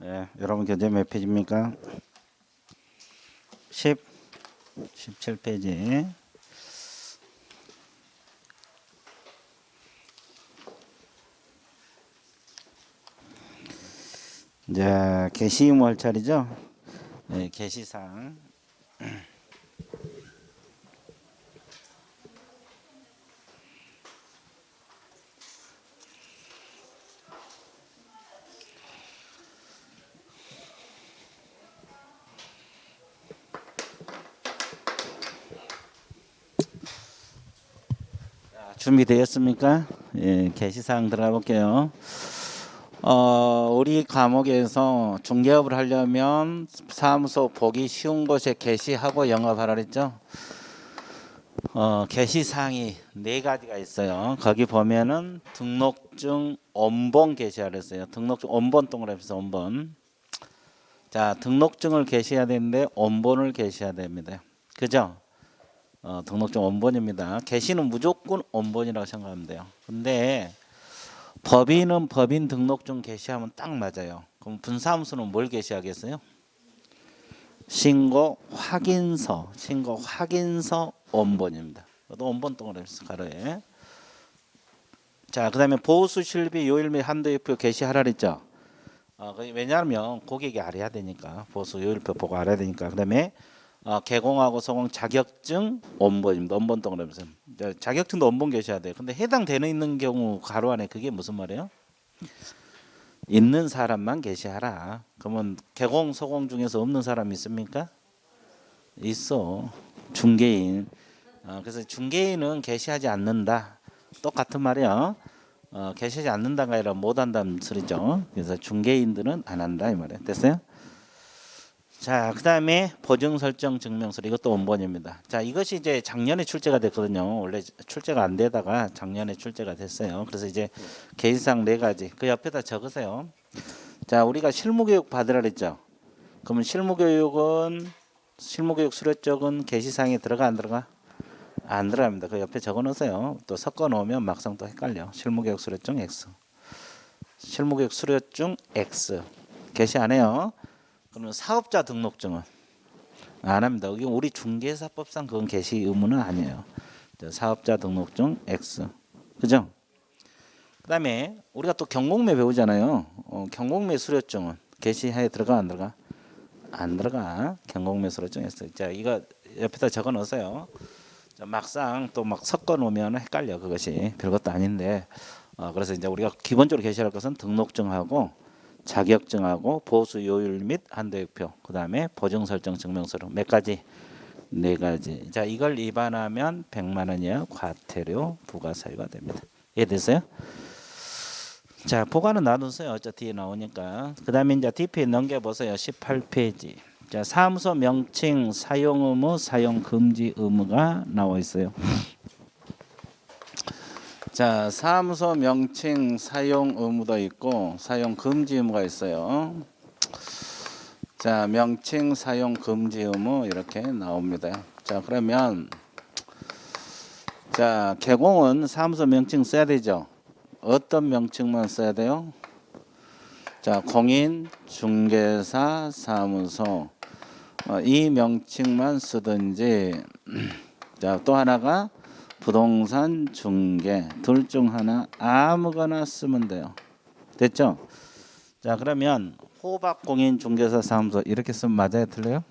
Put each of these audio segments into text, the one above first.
예, 여러분 교재 몇 페이지입니까? 17페이지. 이제 게시 의무 할 차례죠? 네, 게시사항. 준비되었습니까? 예, 게시사항 들어가 볼게요. 우리 과목에서 중개업을 하려면 사무소 보기 쉬운 곳에 게시하고 영업하라 그랬죠? 게시사항이 4가지가 있어요. 거기 보면은 등록증 원본 게시하라 했어요. 등록증 원본 동그라미에서 원본. 자, 등록증을 게시해야 되는데 원본을 게시해야 됩니다. 그죠? 등록증 원본입니다. 게시는 무조건 원본이라고 생각하면 돼요. 근데 법인은 법인 등록증 게시하면 딱 맞아요. 그럼 분사무소는 뭘 게시하겠어요? 신고 확인서 원본입니다. 그것도 원본 동그라미 가로에. 자, 그다음에 보수 실비 요일 및 한도일표 게시하라 그랬죠. 왜냐하면 고객이 알아야 되니까 보수 요일표 보고 알아야 되니까. 그다음에 개공하고 소공 자격증 원본입니다. 원본 동그라미에서. 자격증도 원본 게시해야 돼요. 근데 해당되는 있는 경우 가로 안에 그게 무슨 말이에요? 있는 사람만 게시하라. 그러면 개공 소공 중에서 없는 사람 있습니까? 있어. 중개인. 그래서 중개인은 게시하지 않는다. 똑같은 말이야. 게시하지 않는다가 아니라 못한다는 소리죠. 그래서 중개인들은 안 한다 이 말이에요. 됐어요? 자, 그 다음에 보증 설정 증명서 이것도 원본입니다. 자, 이것이 이제 작년에 출제가 됐거든요. 원래 출제가 안 되다가 작년에 출제가 됐어요. 그래서 이제 게시사항 4가지 그 옆에다 적으세요. 자, 우리가 실무교육 받으라 그랬죠. 그러면 실무교육 수료 쪽은 게시사항에 들어가 안 들어가? 안 들어갑니다. 그 옆에 적어 놓으세요. 또 섞어 놓으면 막상 또 헷갈려. 실무교육 수료증 X. 실무교육 수료증 X. 게시 안 해요. 그러면 사업자 등록증은 안 합니다. 여기 우리 중개사법상 그건 게시 의무는 아니에요. 사업자 등록증 X. 그죠? 그다음에 우리가 또 경공매 배우잖아요. 경공매 수료증은 게시하에 들어가 안 들어가? 안 들어가. 경공매 수료증 X. 자, 이거 옆에다 적어 놓으세요. 막상 또 막 섞어 놓으면 헷갈려. 그것이 별것도 아닌데. 그래서 이제 우리가 기본적으로 게시할 것은 등록증하고 자격증하고 보수 요일 및 한도액표, 그다음에 보증 설정 증명서로 몇 가지? 4가지. 자, 이걸 위반하면 100만 원 이하 과태료 부과 사유가 됩니다. 이해됐어요? 자, 보관은 놔두세요. 어차피 뒤에 나오니까. 그다음에 이제 뒤에 넘겨 보세요. 18페이지. 자, 사무소 명칭 사용 의무, 사용 금지 의무가 나와 있어요. 자, 사무소 명칭 사용 의무도 있고 사용 금지 의무가 있어요. 자, 명칭 사용 금지 의무 이렇게 나옵니다. 자, 그러면 자, 개공은 사무소 명칭 써야 되죠. 어떤 명칭만 써야 돼요? 자, 공인 중개사 사무소 이 명칭만 쓰든지. 자, 또 하나가 부동산 중개 둘 중 하나 아무거나 쓰면 돼요. 됐죠? 자, 그러면 호박공인중개사 사무소 이렇게 쓰면 맞아요? 틀려요?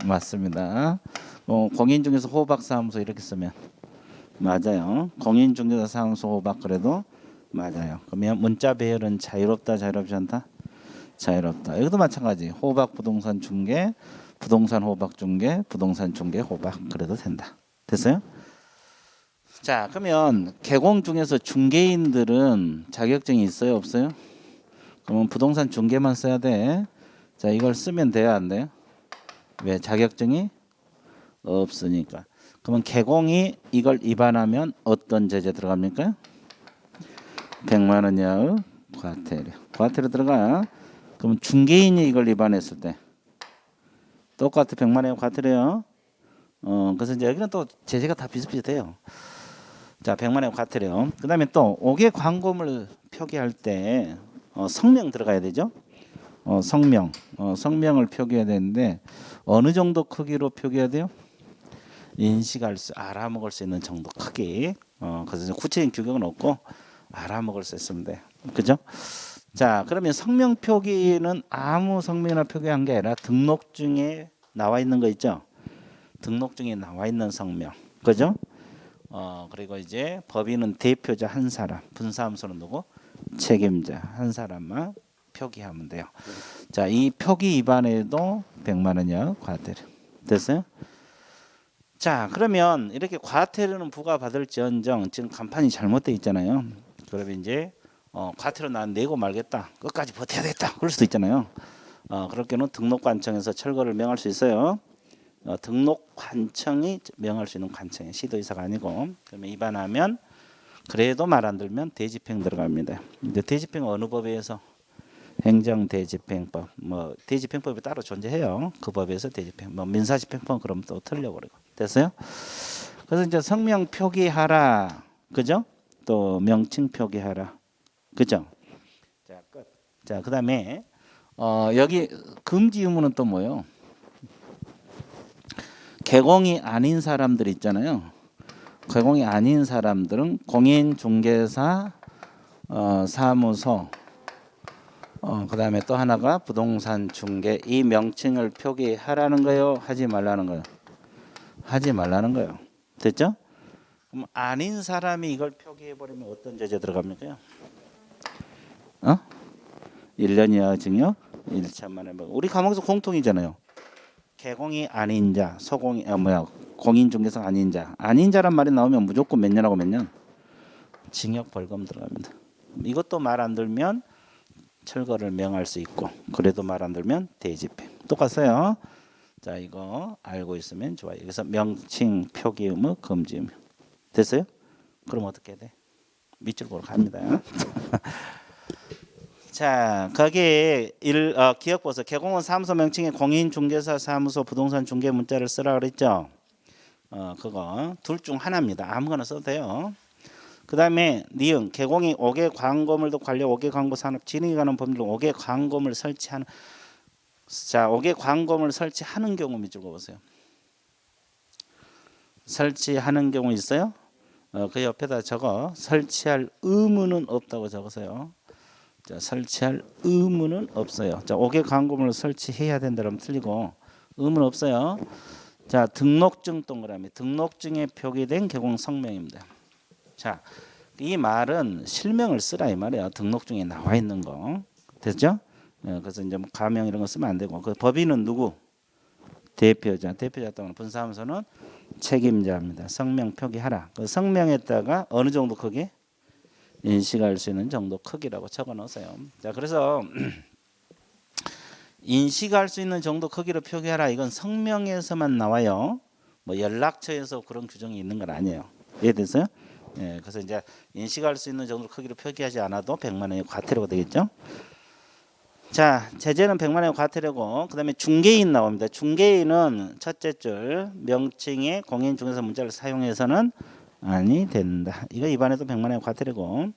맞습니다. 공인중개사 호박사무소 이렇게 쓰면 맞아요. 공인중개사 사무소 호박 그래도 맞아요. 그러면 문자 배열은 자유롭다 자유롭지 않다? 자유롭다. 여기도 마찬가지. 호박 부동산 중개, 부동산 호박 중개, 부동산 중개 호박 그래도 된다. 됐어요? 자, 그러면 개공 중에서 중개인들은 자격증이 있어요, 없어요? 그러면 부동산 중개만 써야 돼. 자, 이걸 쓰면 돼야 안 돼요? 왜? 자격증이 없으니까. 그러면 개공이 이걸 위반하면 어떤 제재 들어갑니까? 100만 원 이하의 과태료. 과태료 들어가. 그럼 중개인이 이걸 위반했을 때 똑같은 100만 원 이하 과태료요. 그래서 이제 여기는 또 제재가 다 비슷비슷해요. 자, 100만 원 과태료. 그다음에 또 5개 광고물 표기할 때 성명 들어가야 되죠. 성명, 성명을 표기해야 되는데 어느 정도 크기로 표기해야 돼요? 인식할 수, 알아먹을 수 있는 정도 크기. 그래서 구체적인 규격은 없고 알아먹을 수 있으면 돼. 그죠? 자, 그러면 성명 표기는 아무 성명이나 표기한 게 아니라 등록증에 나와 있는 거 있죠? 등록증에 나와 있는 성명. 그죠? 그리고 이제 법인은 대표자 한 사람, 분사함수는 누구? 책임자 한 사람만 표기하면 돼요. 자, 이 표기 위반에도 100만 원이요. 과태료. 됐어요? 자, 그러면 이렇게 과태료는 부과받을지언정 지금 간판이 잘못돼 있잖아요. 그러면 이제 과태료 난 내고 말겠다. 끝까지 버텨야 되겠다. 그럴 수도 있잖아요. 그럴 경우는 등록관청에서 철거를 명할 수 있어요. 등록관청이 명할 수 있는 관청이에요. 시도의사가 아니고. 그러면 위반하면 그래도 말 안 들면 대집행 들어갑니다. 이제 대집행은 어느 법에 의해서? 행정대집행법. 뭐 대집행법이 따로 존재해요. 그 법에서 대집행. 뭐 민사집행법 그럼 또 틀려버리고. 됐어요? 그래서 이제 성명 표기하라. 그죠? 또 명칭 표기하라. 그죠? 자, 끝. 자, 그다음에 여기 금지 의무는 또 뭐예요? 개공이 아닌 사람들 있잖아요. 개공이 아닌 사람들은 공인중개사 사무소 그다음에 또 하나가 부동산 중개 이 명칭을 표기하라는 거요, 하지 말라는 거요? 하지 말라는 거요. 됐죠? 그럼 아닌 사람이 이걸 표기해 버리면 어떤 죄제 들어갑니까? 1년 이하 징역 1천만 원. 우리 과목에서 공통이잖아요. 개공이 아닌 자, 소공이 공인중개사 아닌 자. 아닌 자란 말이 나오면 무조건 몇 년하고 몇 년? 징역 벌금 들어갑니다. 이것도 말 안 들면 철거를 명할 수 있고 그래도 말 안 들면 대집행. 똑같아요. 자, 이거 알고 있으면 좋아요. 그래서 명칭 표기 의무 금지 의무. 됐어요? 그럼 어떻게 돼? 밑줄 보러 갑니다. 자, 거기에 기억 보세요. 개공은 사무소 명칭에 공인중개사 사무소 부동산 중개 문자를 쓰라 그랬죠. 그거 둘 중 하나입니다. 아무거나 써도 돼요. 그 다음에 니은 개공이 5개 광고물도 관련 5개 광고 산업 진행에 관한 법률로 5개 광고물 설치하는. 자, 5개 광고물 설치하는 경우 밑줄 보세요. 설치하는 경우 있어요? 그 옆에다 적어. 설치할 의무는 없다고 적으세요. 자, 설치할 의무는 없어요. 자, 5개 광고물을 설치해야 된다면 틀리고 의무는 없어요. 자, 등록증 동그라미. 등록증에 표기된 개공 성명입니다. 자, 이 말은 실명을 쓰라 이 말이야. 등록증에 나와 있는 거. 됐죠? 그래서 이제 뭐 가명 이런 거 쓰면 안 되고. 그 법인은 누구? 대표자. 대표자 또는 분사함수는 책임자입니다. 성명 표기하라. 그 성명에다가 어느 정도 크기? 인식할 수 있는 정도 크기라고 적어 놓으세요. 자, 그래서 인식할 수 있는 정도 크기로 표기하라. 이건 성명에서만 나와요. 뭐 연락처에서 그런 규정이 있는 건 아니에요. 이해됐어요? 예, 그래서 이제 인식할 수 있는 정도 크기로 표기하지 않아도 100만 원의 과태료가 되겠죠. 자, 제재는 100만 원의 과태료고, 그다음에 중개인 나옵니다. 중개인은 첫째 줄 명칭의 공인중개사 문자를 사용해서는 아니 된다. 이거 위반해도 100만 원의 과태료고.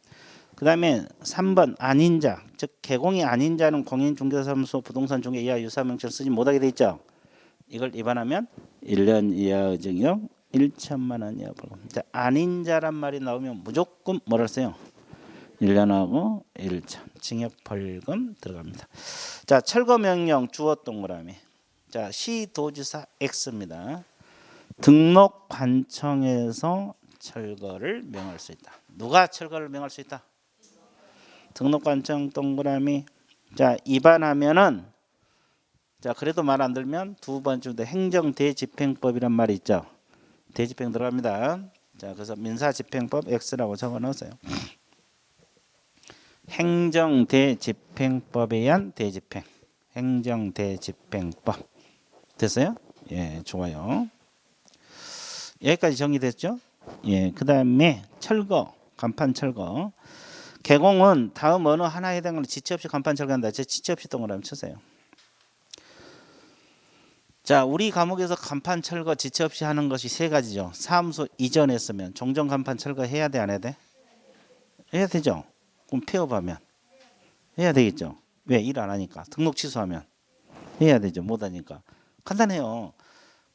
그다음에 3번 아닌 자, 즉 개공이 아닌 자는 공인중개사무소 부동산 중개 이하 유사 명칭을 쓰지 못하게 돼 있죠. 이걸 위반하면 1년 이하 징역 1천만 원 이하 벌금. 자, 아닌 자란 말이 나오면 무조건 뭐라 써요? 1년하고 1천 징역 벌금 들어갑니다. 자, 철거 명령 주어 동그라미. 자, 시도지사 X입니다. 등록관청에서 철거를 명할 수 있다. 누가 철거를 명할 수 있다? 등록관청 동그라미. 자, 위반하면은 자, 그래도 말 안 들면 두 번째인데 행정대집행법이란 말이 있죠. 대집행 들어갑니다. 자, 그래서 민사집행법 X라고 적어 넣으세요. 행정대집행법에 의한 대집행. 행정대집행법. 됐어요? 예, 좋아요. 여기까지 정리됐죠? 예, 그 다음에 철거, 간판 철거. 개공은 다음 어느 하나에 해당하는 지체 없이 간판 철거한다. 제 지체 없이 동그라미 쳐세요. 자, 우리 과목에서 간판 철거 지체 없이 하는 것이 세 가지죠. 사무소 이전했으면 종전 간판 철거 해야 돼, 안 해야 돼? 해야 되죠. 그럼 폐업하면 해야 되겠죠. 왜? 일 안 하니까. 등록 취소하면 해야 되죠. 못 하니까. 간단해요.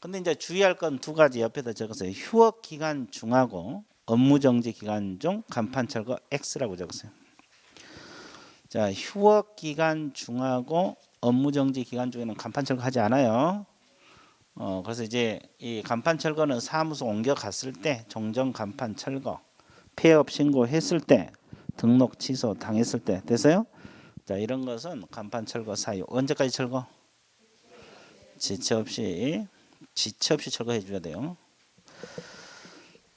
근데 이제 주의할 건 두 가지 옆에다 적었어요. 휴업 기간 중하고 업무 정지 기간 중 간판 철거 X라고 적었어요. 자, 휴업 기간 중하고 업무 정지 기간 중에는 간판 철거하지 않아요. 그래서 이제 이 간판 철거는 사무소 옮겨 갔을 때 정정 간판 철거, 폐업 신고했을 때, 등록 취소 당했을 때 됐어요? 자, 이런 것은 간판 철거 사유. 언제까지 철거? 지체 없이 철거해 줘야 돼요.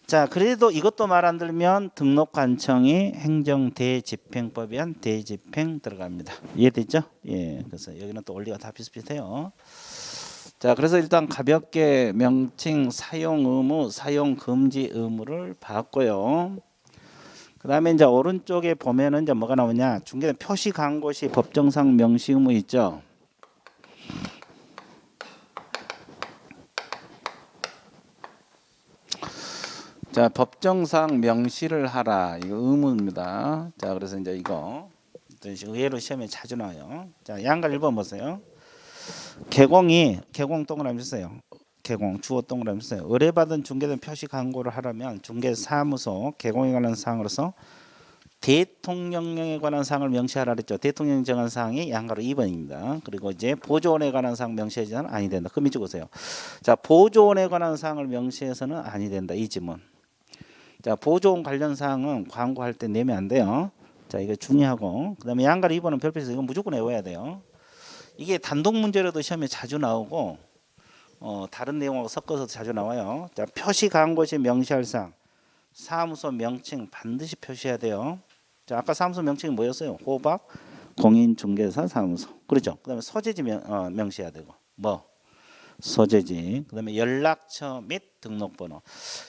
자, 그래도 이것도 말 안 들면 등록관청이 행정대집행법에 의한 대집행 들어갑니다. 이해됐죠? 예, 그래서 여기는 또 원리가 다 비슷비슷해요. 자, 그래서 일단 가볍게 명칭 사용 의무, 사용 금지 의무를 봤고요. 그 다음에 이제 오른쪽에 보면은 이제 뭐가 나오냐? 중개는 표시 광고 시 법정상 명시 의무 있죠? 자, 법정상 명시를 하라. 이거 의무입니다. 자, 그래서 이제 이거 의외로 시험에 자주 나와요. 자, 양갈 1번 보세요. 개공 동그라미 쓰세요. 개공 주어 동그라미 쓰세요. 의뢰받은 중개된 표시 광고를 하려면 중개사무소 개공에 관한 사항으로서 대통령령에 관한 사항을 명시하라 그랬죠. 대통령이 정한 사항이 양가로 2번입니다. 그리고 이제 보조원에 관한 사항 명시해서는 아니 된다. 그 밑줄 보세요. 자, 보조원에 관한 사항을 명시해서는 아니 된다. 이 지문. 자, 보조원 관련 사항은 광고할 때 내면 안 돼요. 자, 이거 중요하고, 그다음에 양가로 2번은 별표에서 이건 무조건 외워야 돼요. 이게 단독 문제로도 시험에 자주 나오고, 다른 내용하고 섞어서 자주 나와요. 자, 표시 광고 시 명시할 사항, 사무소 명칭 반드시 표시해야 돼요. 자, 아까 사무소 명칭이 뭐였어요? 호박 공인중개사 사무소. 그렇죠. 그다음에 소재지 명시해야 되고, 뭐? 소재지. 그다음에 연락처 및 등록번호.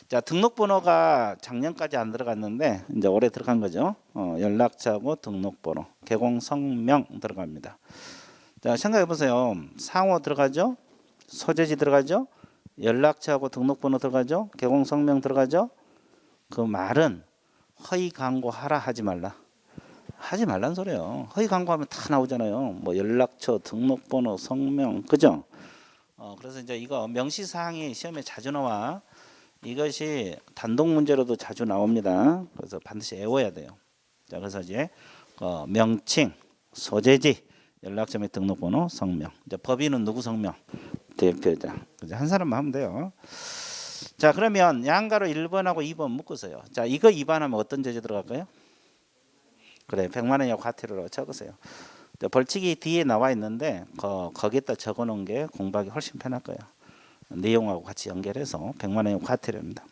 자, 등록번호가 작년까지 안 들어갔는데 이제 올해 들어간 거죠. 연락처하고 등록번호, 개공 성명 들어갑니다. 자, 생각해 보세요. 상호 들어가죠? 소재지 들어가죠? 연락처하고 등록번호 들어가죠? 개공 성명 들어가죠? 그 말은 허위 광고하라 하지 말라. 하지 말란 소리예요. 허위 광고하면 다 나오잖아요. 뭐 연락처, 등록번호, 성명, 그죠? 그래서 이제 이거 명시 사항이 시험에 자주 나와. 이것이 단독 문제로도 자주 나옵니다. 그래서 반드시 외워야 돼요. 자, 그래서 이제 명칭, 소재지, 연락처 및 등록번호, 성명. 이제 법인은 누구 성명? 대표자. 그죠? 한 사람만 하면 돼요. 자, 그러면 양가로 1번하고 2번 묶으세요. 자, 이거 2반하면 어떤 제재 들어갈까요? 그래, 100만 원이라고 과태료로 적으세요. 벌칙이 뒤에 나와 있는데 거기에다 적어놓은 게 공부하기 훨씬 편할 거예요. 내용하고 같이 연결해서 100만 원의 과태료입니다.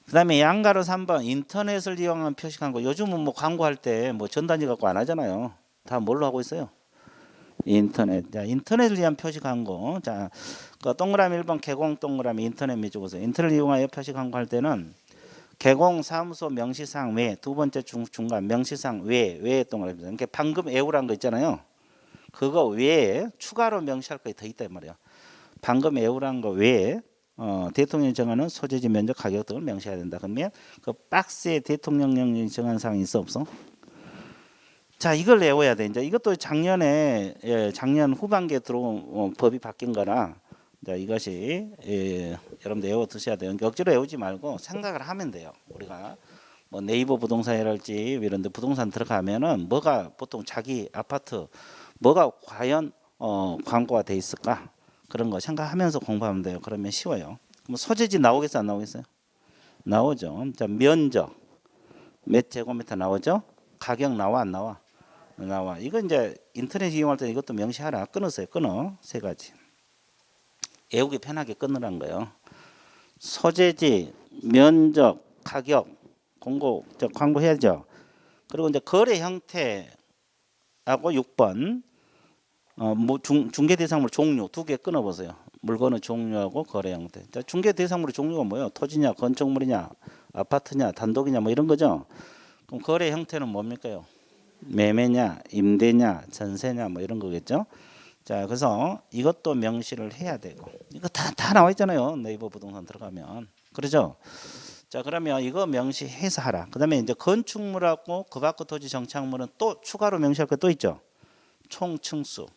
그 다음에 양가로 3번 인터넷을 이용한 표시 광고. 요즘은 뭐 광고할 때 뭐 전단지 갖고 안 하잖아요. 다 뭘로 하고 있어요? 인터넷. 자, 인터넷을 위한 표시 광고. 자, 그 동그라미 1번 개공 동그라미 인터넷 밑줄 보세요. 인터넷 이용하여 표시 광고할 때는 개공 사무소 명시사항 외, 두 번째 중간 명시사항 외 동그라미. 그러니까 방금 외우란 거 있잖아요. 그거 외에 추가로 명시할 거 더 있다 이 말이야. 방금 외우란 거 외에 대통령이 정하는 소재지 면적 가격 등을 명시해야 된다. 그러면 그 박스에 대통령령이 정한 사항이 있어 없어? 자, 이걸 외워야 돼. 이제 이것도 작년에 작년 후반기에 들어온 법이 바뀐 거라. 자, 이것이 여러분들 외워 두셔야 돼요. 억지로 외우지 말고 생각을 하면 돼요. 우리가 뭐 네이버 부동산이랄지 이런 데 부동산 들어가면은 뭐가 보통 자기 아파트 뭐가 과연 광고가 돼 있을까? 그런 거 생각하면서 공부하면 돼요. 그러면 쉬워요. 그럼 소재지 나오겠어 안 나오겠어요? 나오죠. 자, 면적 몇 제곱미터 나오죠? 가격 나와 안 나와? 나와. 이거 이제 인터넷 이용할 때 이것도 명시하라. 끊으세요. 끊어. 세 가지. 외우기 편하게 끊으란 거예요. 소재지, 면적, 가격, 광고해야죠. 그리고 이제 거래 형태하고 6번 뭐 중개 대상물 종류 두 개 끊어보세요. 물건의 종류하고 거래 형태. 자, 중개 대상물의 종류가 뭐예요? 토지냐, 건축물이냐, 아파트냐, 단독이냐 뭐 이런 거죠. 그럼 거래 형태는 뭡니까요? 매매냐, 임대냐, 전세냐 뭐 이런 거겠죠. 자, 그래서 이것도 명시를 해야 되고 이거 다 나와 있잖아요. 네이버 부동산 들어가면 그러죠. 자, 그러면 이거 명시해서 하라. 그다음에 이제 건축물하고 그 밖의 토지 정착물은 또 추가로 명시할 거 또 있죠. 총 층수.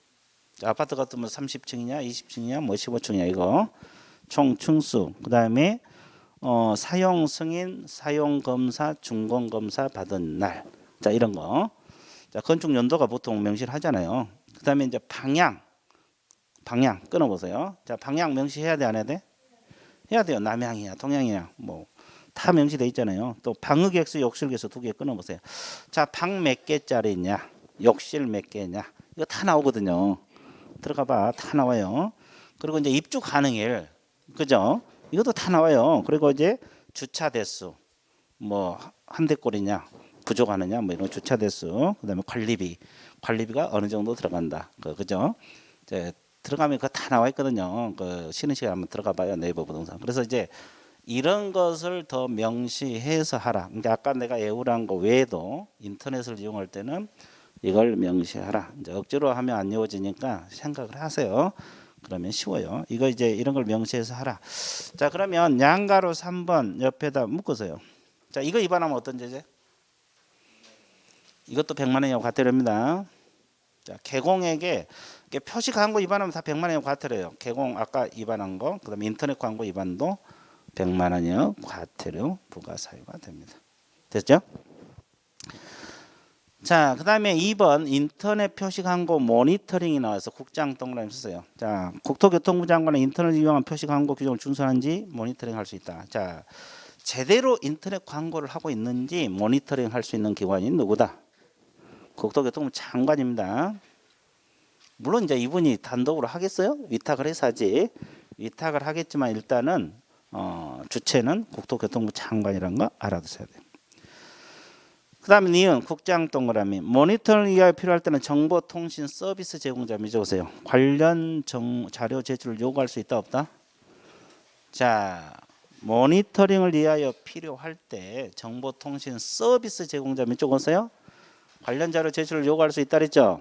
자, 아파트 같으면 30층이냐, 20층이냐, 뭐 15층이냐 이거. 총 층수. 그다음에 사용 승인, 사용 검사, 준공 검사 받은 날. 자, 이런 거. 자, 건축 연도가 보통 명시를 하잖아요. 그다음에 이제 방향 끊어 보세요. 자, 방향 명시해야 돼, 안 해야 돼? 해야 돼요. 남향이야, 동향이야, 뭐 다 명시돼 있잖아요. 또 방의객수, 욕실객수 두 개 끊어 보세요. 자, 방 몇 개짜리냐, 욕실 몇 개냐, 이거 다 나오거든요. 들어가 봐, 다 나와요. 그리고 이제 입주 가능일, 그죠? 이것도 다 나와요. 그리고 이제 주차 대수, 뭐 한 대꼴이냐, 부족하느냐, 뭐 이런 주차 대수, 그다음에 관리비가 어느 정도 들어간다. 그죠? 이제 들어가면 그거 다 나와 있거든요. 그 쉬는 시간 한번 들어가 봐요, 네이버 부동산. 그래서 이제 이런 것을 더 명시해서 하라. 그러니까 아까 내가 예우한 거 외에도 인터넷을 이용할 때는 이걸 명시하라. 이제 억지로 하면 안 이루어지니까 생각을 하세요. 그러면 쉬워요. 이거 이제 이런 걸 명시해서 하라. 자, 그러면 양가로 3번 옆에다 묶으세요. 자, 이거 위반하면 어떤 죄제? 이것도 100만 원이하고 과태료입니다. 자, 개공에게 표시 광고 위반하면 다 100만 원이하고 과태료예요. 개공 아까 위반한 거, 그다음에 인터넷 광고 위반도 100만 원이요 과태료 부과 사유가 됩니다. 됐죠? 자, 그다음에 2번 인터넷 표시 광고 모니터링이 나와서 국장 동그라미 쓰세요. 자, 국토교통부 장관은 인터넷 이용한 표시 광고 규정을 준수하는지 모니터링 할 수 있다. 자, 제대로 인터넷 광고를 하고 있는지 모니터링 할 수 있는 기관이 누구다? 국토교통부 장관입니다. 물론 이제 이분이 단독으로 하겠어요? 위탁을 해서 하지. 위탁을 하겠지만 일단은 주체는 국토교통부 장관이라는 거 알아두셔야 돼요. 그 다음에 니은 국장 동그라미 모니터링 이하에 필요할 때는 정보통신 서비스 제공자 적으세요. 관련 자료 제출을 요구할 수 있다 없다? 자, 모니터링을 위하여 필요할 때 정보통신 서비스 제공자 적으세요. 관련 자료 제출을 요구할 수 있다 그랬죠?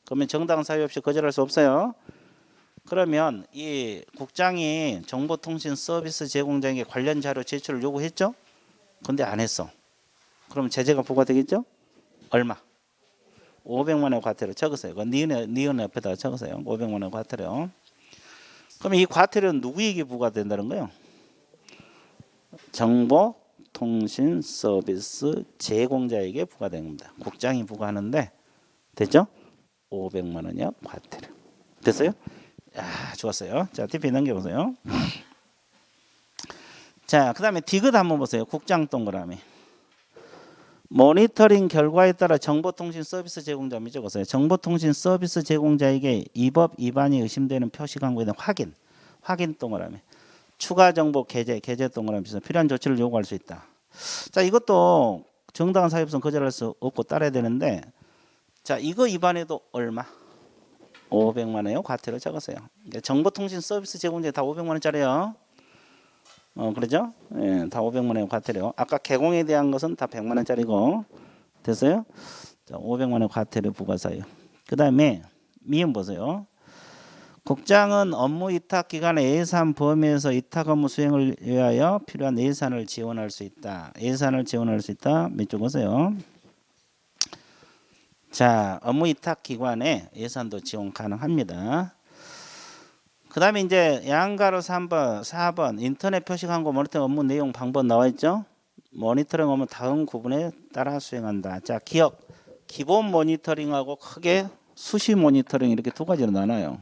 그러면 정당 사유 없이 거절할 수 없어요. 그러면 이 국장이 정보통신 서비스 제공자에게 관련 자료 제출을 요구했죠? 근데 안 했어. 그럼 제재가 부과되겠죠? 얼마? 500만 원의 과태료 적으세요. 니은 옆에다가 적으세요. 500만 원의 과태료. 그럼 이 과태료는 누구에게 부과된다는 거예요? 정보통신 서비스 제공자에게 부과되는 겁니다. 국장이 부과하는데 됐죠? 500만 원이요 과태료. 됐어요? 야, 좋았어요. 자, TP 넘겨보세요. 자, 그 다음에 디귿 한번 보세요. 국장 동그라미. 모니터링 결과에 따라 정보통신 서비스 제공자 적으세요. 정보통신 서비스 제공자에게 이 법 위반이 의심되는 표시 광고에 대한 확인 동그라미. 추가 정보 게재 동그라미 필요한 조치를 요구할 수 있다. 자, 이것도 정당한 사유 없으면 거절할 수 없고 따라야 되는데, 자, 이거 위반해도 얼마? 500만 원이요 과태료 적으세요. 정보통신 서비스 제공자 다 500만 원짜리요. 그러죠? 예, 다 500만 원 과태료. 아까 개공에 대한 것은 다 100만 원짜리고 됐어요? 자, 500만 원 과태료 부과 사유. 그다음에 미음 보세요. 국장은 업무 위탁 기간의 예산 범위에서 위탁 업무 수행을 위하여 필요한 예산을 지원할 수 있다. 예산을 지원할 수 있다. 몇 쪽 보세요. 자, 업무 위탁 기관에 예산도 지원 가능합니다. 그 다음에 이제 양가로 3번, 4번 인터넷 표시 광고 모니터링 업무 내용 방법 나와 있죠. 모니터링 업무 다음 구분에 따라 수행한다. 자, 기본 모니터링하고 크게 수시 모니터링 이렇게 두 가지로 나눠요.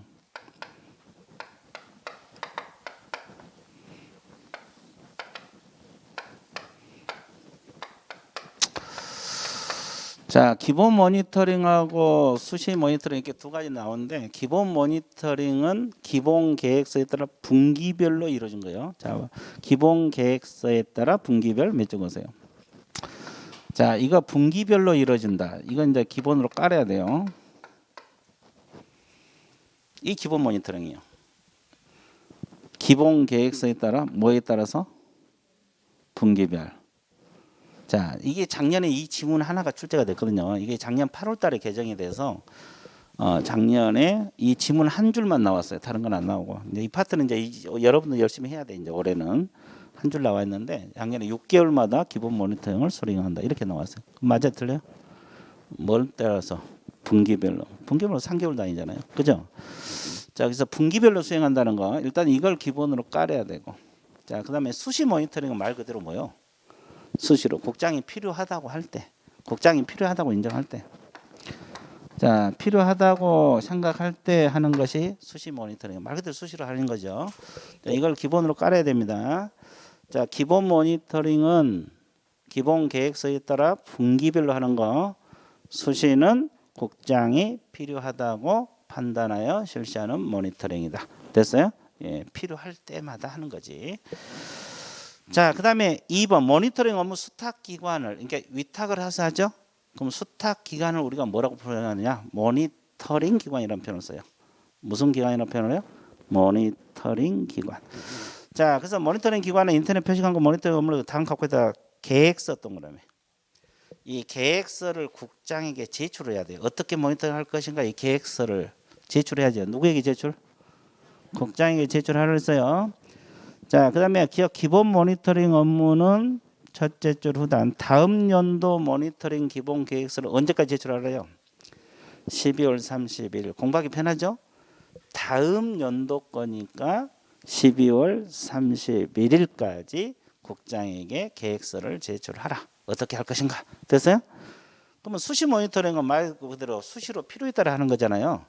자, 기본 모니터링하고 수시 모니터링 이렇게 두 가지 나오는데, 기본 모니터링은 기본 계획서에 따라 분기별로 이루어진 거예요. 자, 기본 계획서에 따라 분기별 몇 적으세요. 자, 이거 분기별로 이루어진다. 이건 이제 기본으로 깔아야 돼요. 이 기본 모니터링이요. 기본 계획서에 따라 뭐에 따라서 분기별. 자, 이게 작년에 이 지문 하나가 출제가 됐거든요. 이게 작년 8월 달에 개정이 돼서 작년에 이 지문 한 줄만 나왔어요. 다른 건 안 나오고. 이제 이 파트는 이제 여러분들 열심히 해야 돼. 이제 올해는 한 줄 나와 있는데 작년에 6개월마다 기본 모니터링을 수행한다 이렇게 나왔어요. 맞아 틀려요? 뭘 따라서 분기별로 3개월 단위잖아요. 그죠? 자, 그래서 분기별로 수행한다는 거 일단 이걸 기본으로 깔아야 되고, 자, 그다음에 수시 모니터링은 말 그대로 뭐요? 수시로 국장이 필요하다고 할 때, 국장이 필요하다고 인정할 때, 자, 필요하다고 생각할 때 하는 것이 수시 모니터링. 말 그대로 수시로 하는 거죠. 자, 이걸 기본으로 깔아야 됩니다. 자, 기본 모니터링은 기본 계획서에 따라 분기별로 하는 거, 수시는 국장이 필요하다고 판단하여 실시하는 모니터링이다. 됐어요? 예, 필요할 때마다 하는 거지. 자, 그다음에 2번 모니터링 업무 수탁 기관을, 그러니까 위탁을 해서 하죠. 그럼 수탁 기관을 우리가 뭐라고 표현하느냐? 모니터링 기관이라는 표현을 써요. 무슨 기관이라는 표현을 해요? 모니터링 기관. 자, 그래서 모니터링 기관은 인터넷 표시한 거 모니터링 업무를 다음 갖고다 계획서 동그라미. 이 계획서를 국장에게 제출해야 돼요. 어떻게 모니터링 할 것인가 이 계획서를 제출해야죠. 누구에게 제출? 국장에게 제출하라 했어요. 자, 그다음에 기업 기본 모니터링 업무는 첫째 줄 후단 다음 연도 모니터링 기본 계획서를 언제까지 제출하래요? 12월 30일. 공부하기 편하죠? 다음 연도 거니까 12월 31일까지 국장에게 계획서를 제출하라. 어떻게 할 것인가? 됐어요? 그러면 수시 모니터링은 말 그대로 수시로 필요에 따라 하는 거잖아요.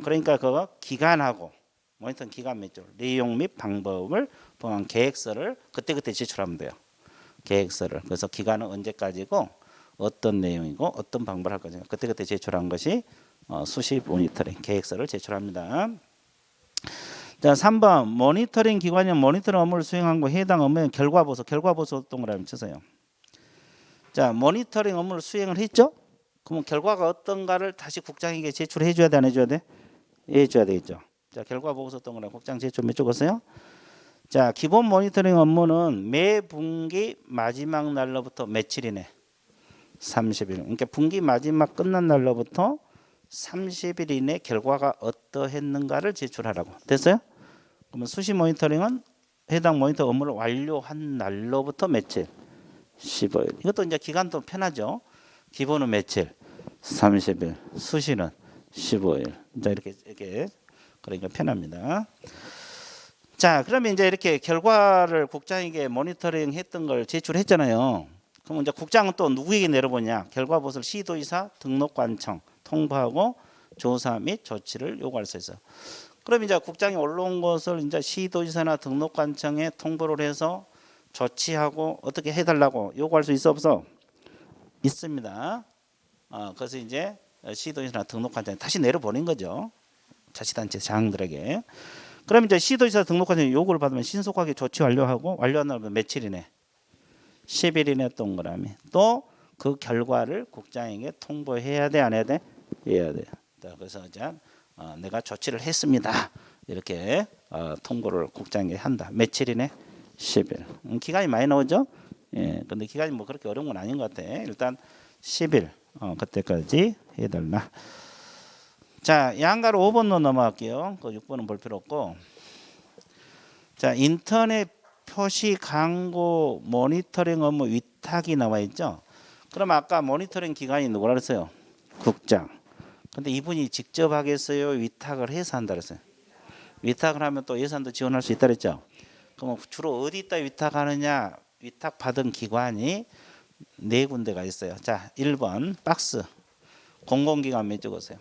그러니까 그거 기간하고 모니터링 기간 몇 줄, 내용 및 방법을 포함한 계획서를 그때그때 제출하면 돼요. 계획서를. 그래서 기간은 언제까지고 어떤 내용이고 어떤 방법을 할 것인가 그때그때 제출한 것이 수시 모니터링 계획서를 제출합니다. 자, 3번 모니터링 기관이 모니터링 업무를 수행한 거 해당 업무의 결과보소 동그라미 치세요. 자, 모니터링 업무를 수행을 했죠? 그러면 결과가 어떤가를 다시 국장에게 제출해 줘야 돼, 안 해줘야 돼? 해줘야 되겠죠. 자, 결과 보고서 동그라미 국장 제출 몇 적었어요? 자, 기본 모니터링 업무는 매 분기 마지막 날로부터 며칠이네? 30일. 그러니까 분기 마지막 끝난 날로부터 30일 이내 결과가 어떠했는가를 제출하라고. 됐어요? 그러면 수시 모니터링은 해당 모니터 업무를 완료한 날로부터 며칠? 15일. 이것도 이제 기간도 편하죠. 기본은 며칠? 30일. 수시는 15일. 자, 이렇게 그러니까 편합니다. 자, 그러면 이제 이렇게 결과를 국장에게 모니터링 했던 걸 제출했잖아요. 그럼 이제 국장은 또 누구에게 내려보냐? 결과 보고서를 시도지사 등록관청 통보하고 조사 및 조치를 요구할 수 있어요. 그럼 이제 국장이 올라온 것을 이제 시도지사나 등록관청에 통보를 해서 조치하고 어떻게 해달라고 요구할 수 있어 없어? 있습니다. 그래서 이제 시도지사나 등록관청에 다시 내려보낸 거죠. 자치단체 장들에게. 그럼 이제 시도지사 등록관청에 요구를 받으면 신속하게 조치 완료하고 완료한 날부터 며칠이네? 10일 이내 동그라미. 또 그 결과를 국장에게 통보해야 돼, 안 해야 돼? 해야 돼. 그래서 이제 내가 조치를 했습니다. 이렇게 통보를 국장에게 한다. 며칠이네? 10일. 기간이 많이 나오죠? 예. 근데 기간이 뭐 그렇게 어려운 건 아닌 것 같아. 일단 10일 그때까지 해달라. 자, 양가로 5번로 넘어갈게요. 그 6번은 볼 필요 없고. 자, 인터넷 표시 광고 모니터링 업무 위탁이 나와 있죠. 그럼 아까 모니터링 기관이 누구라 그랬어요? 국장. 근데 이분이 직접 하겠어요? 위탁을 해서 한다 그랬어요? 위탁을 하면 또 예산도 지원할 수 있다 그랬죠. 그럼 주로 어디다 위탁하느냐? 위탁 받은 기관이 4군데가 있어요. 자, 1번 박스 공공기관 몇 적으세요?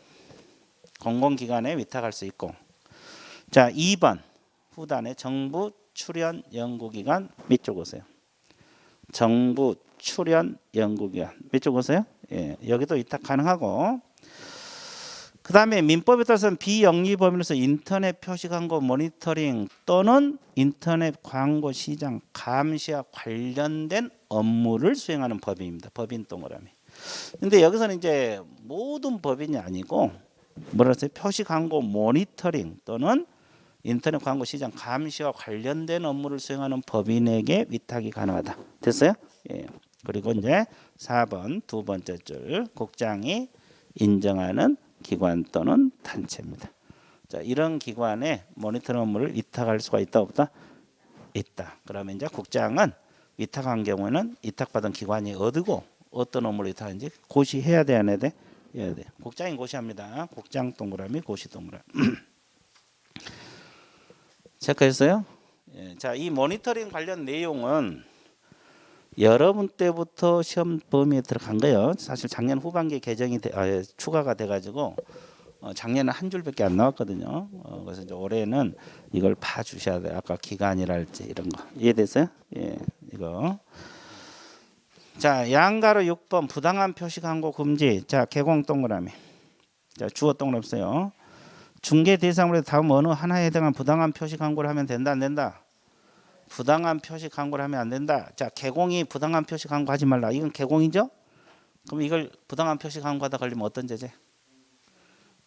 공공기관에 위탁할 수 있고. 자, 2번 후단에 정부 출연 연구기관 몇 적으세요? 정부 출연 연구기관 몇 적으세요? 예, 여기도 위탁 가능하고. 그 다음에 민법에 따라서는 비영리법인으로서 인터넷 표시 광고 모니터링 또는 인터넷 광고 시장 감시와 관련된 업무를 수행하는 법인입니다. 법인 동그라미. 근데 여기서는 이제 모든 법인이 아니고 뭐라 했어요? 표시 광고 모니터링 또는 인터넷 광고 시장 감시와 관련된 업무를 수행하는 법인에게 위탁이 가능하다. 됐어요? 예. 그리고 이제 4번 두 번째 줄 국장이 인정하는 기관 또는 단체입니다. 자, 이런 기관에 모니터링 업무를 위탁할 수가 있다 없다? 있다. 그러면 이제 국장은 위탁한 경우에는 위탁받은 기관이 어디고 어떤 업무를 위탁하는지 고시해야 돼, 안 해야 돼? 해야 돼. 국장이 고시합니다. 국장 동그라미, 고시 동그라미. 체크했어요? 예, 자, 이 모니터링 관련 내용은 여러분 때부터 시험 범위에 들어간 거예요. 사실 작년 후반기에 추가가 돼가지고 작년에 한 줄밖에 안 나왔거든요. 그래서 이제 올해는 이걸 봐주셔야 돼요. 아까 기간이랄지 이런 거 이해됐어요? 예, 이거. 자, 양가로 6번 부당한 표시 광고 금지. 자, 개공 동그라미. 자, 주어 동그라미 써요. 중개 대상으로 다음 어느 하나에 해당한 부당한 표시 광고를 하면 된다, 안 된다? 부당한 표시 광고를 하면 안 된다. 자, 개공이 부당한 표시 광고 하지 말라. 이건 개공이죠? 그럼 이걸 부당한 표시 광고하다 걸리면 어떤 제재?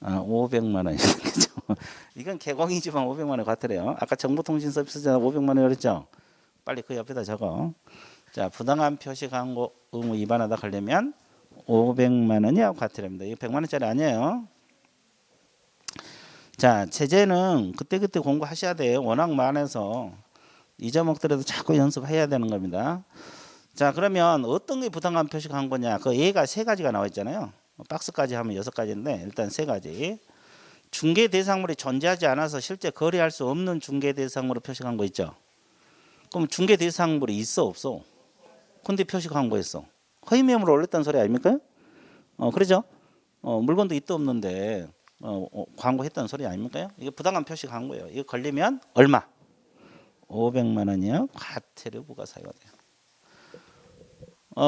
500만 원. 그죠? 이건 개공이지만 500만 원 같으래요. 아까 정보통신 서비스자 500만 원 그랬죠? 빨리 그 옆에다 적어. 자, 부당한 표시 광고 의무 위반하다 걸리면 500만 원이하고 같으랍니다. 이거 100만 원짜리 아니에요. 자, 제재는 그때그때 공부하셔야 돼요. 워낙 많아서 잊어먹더라도 자꾸 연습해야 되는 겁니다. 자, 그러면 어떤 게 부당한 표시 광고냐? 그 예가 세 가지가 나와 있잖아요. 박스까지 하면 6가지인데 일단 세 가지. 중개 대상물이 존재하지 않아서 실제 거래할 수 없는 중개 대상물로 표시 광고 있죠. 그럼 중개 대상물이 있어 없어? 근데 표시 광고했어. 허위 매물을 올렸다는 소리 아닙니까? 그러죠? 물건도 있도 없는데 광고했다는 소리 아닙니까? 이게 부당한 표시 광고예요. 이거 걸리면 얼마? 500만 원이요. 과태료 부과 사유가 돼요.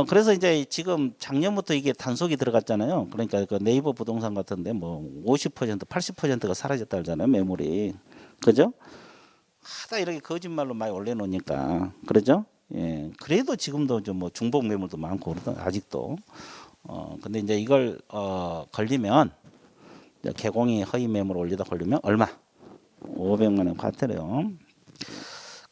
그래서 이제 지금 작년부터 이게 단속이 들어갔잖아요. 그러니까 그 네이버 부동산 같은데 뭐 50%, 80%가 사라졌다 그러잖아요. 매물이. 그죠? 하다 이렇게 거짓말로 많이 올려놓으니까. 그러죠? 예. 그래도 지금도 좀 뭐 중복 매물도 많고 그러던 아직도. 근데 이제 이걸 걸리면 이제 개공이 허위 매물 올리다 걸리면 얼마? 500만 원 과태료.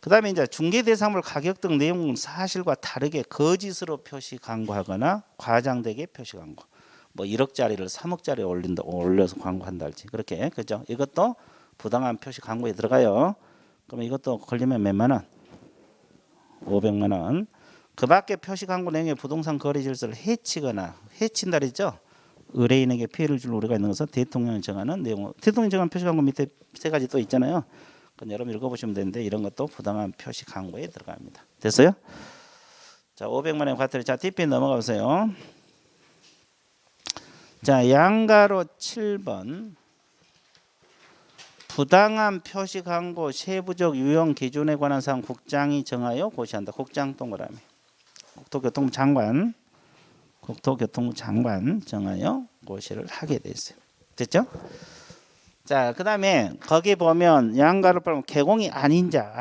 그다음에 이제 중개 대상물 가격 등 내용 사실과 다르게 거짓으로 표시 광고하거나 과장되게 표시 광고. 뭐 1억짜리를 3억짜리 올려서 광고한달지 그렇게 그죠? 이것도 부당한 표시 광고에 들어가요. 그럼 이것도 걸리면 몇만 원? 500만 원. 그밖에 표시 광고 내용의 부동산 거래 질서를 해친다 그랬죠? 의뢰인에게 피해를 줄 우려가 있는 것은 대통령이 정하는 내용. 대통령이 정한 표시 광고 밑에 세 가지 또 있잖아요. 그건 여러분 읽어보시면 되는데 이런 것도 부당한 표시 광고에 들어갑니다. 됐어요? 자, 500만 원 과태료. 자, DP 넘어가 보세요. 자, 양가로 7번. 부당한 표시 광고 세부적 유형 기준에 관한 사항 국장이 정하여 고시한다. 국장 동그라미. 국토교통부 장관 정하여 고시를 하게 돼 있어요. 됐죠? 자, 그다음에 거기 보면 양가로 보면 개공이 아닌 자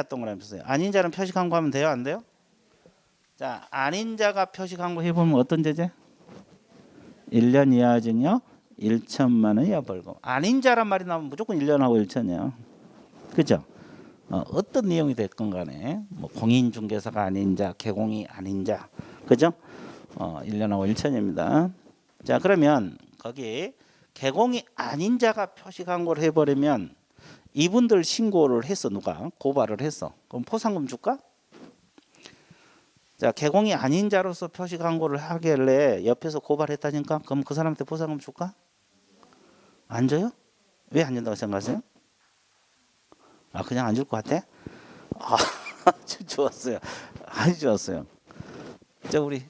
동그라미 보세요. 아닌 자는 표시 광고하면 돼요, 안 돼요? 자, 아닌 자가 표시 광고 해보면 어떤 제재? 1년 이하 징역 1천만 원 이하 벌금. 아닌 자란 말이 나오면 무조건 1년하고 1천이에요. 그죠? 어떤 내용이 됐건 간에 뭐 공인중개사가 아닌 자, 개공이 아닌 자, 그죠? 1년하고 1천입니다. 자, 그러면 거기 개공이 아닌 자가 표시 광고를 해버리면 이분들 신고를 했어. 누가 고발을 했어. 그럼 포상금 줄까? 자, 개공이 아닌 자로서 표시 광고를 하길래 옆에서 고발했다니까. 그럼 그 사람한테 포상금 줄까? 안 줘요? 왜 안 준다고 생각하세요? 그냥 안 줄 것 같아? 아주 좋았어요. 아주 좋았어요. 자, 우리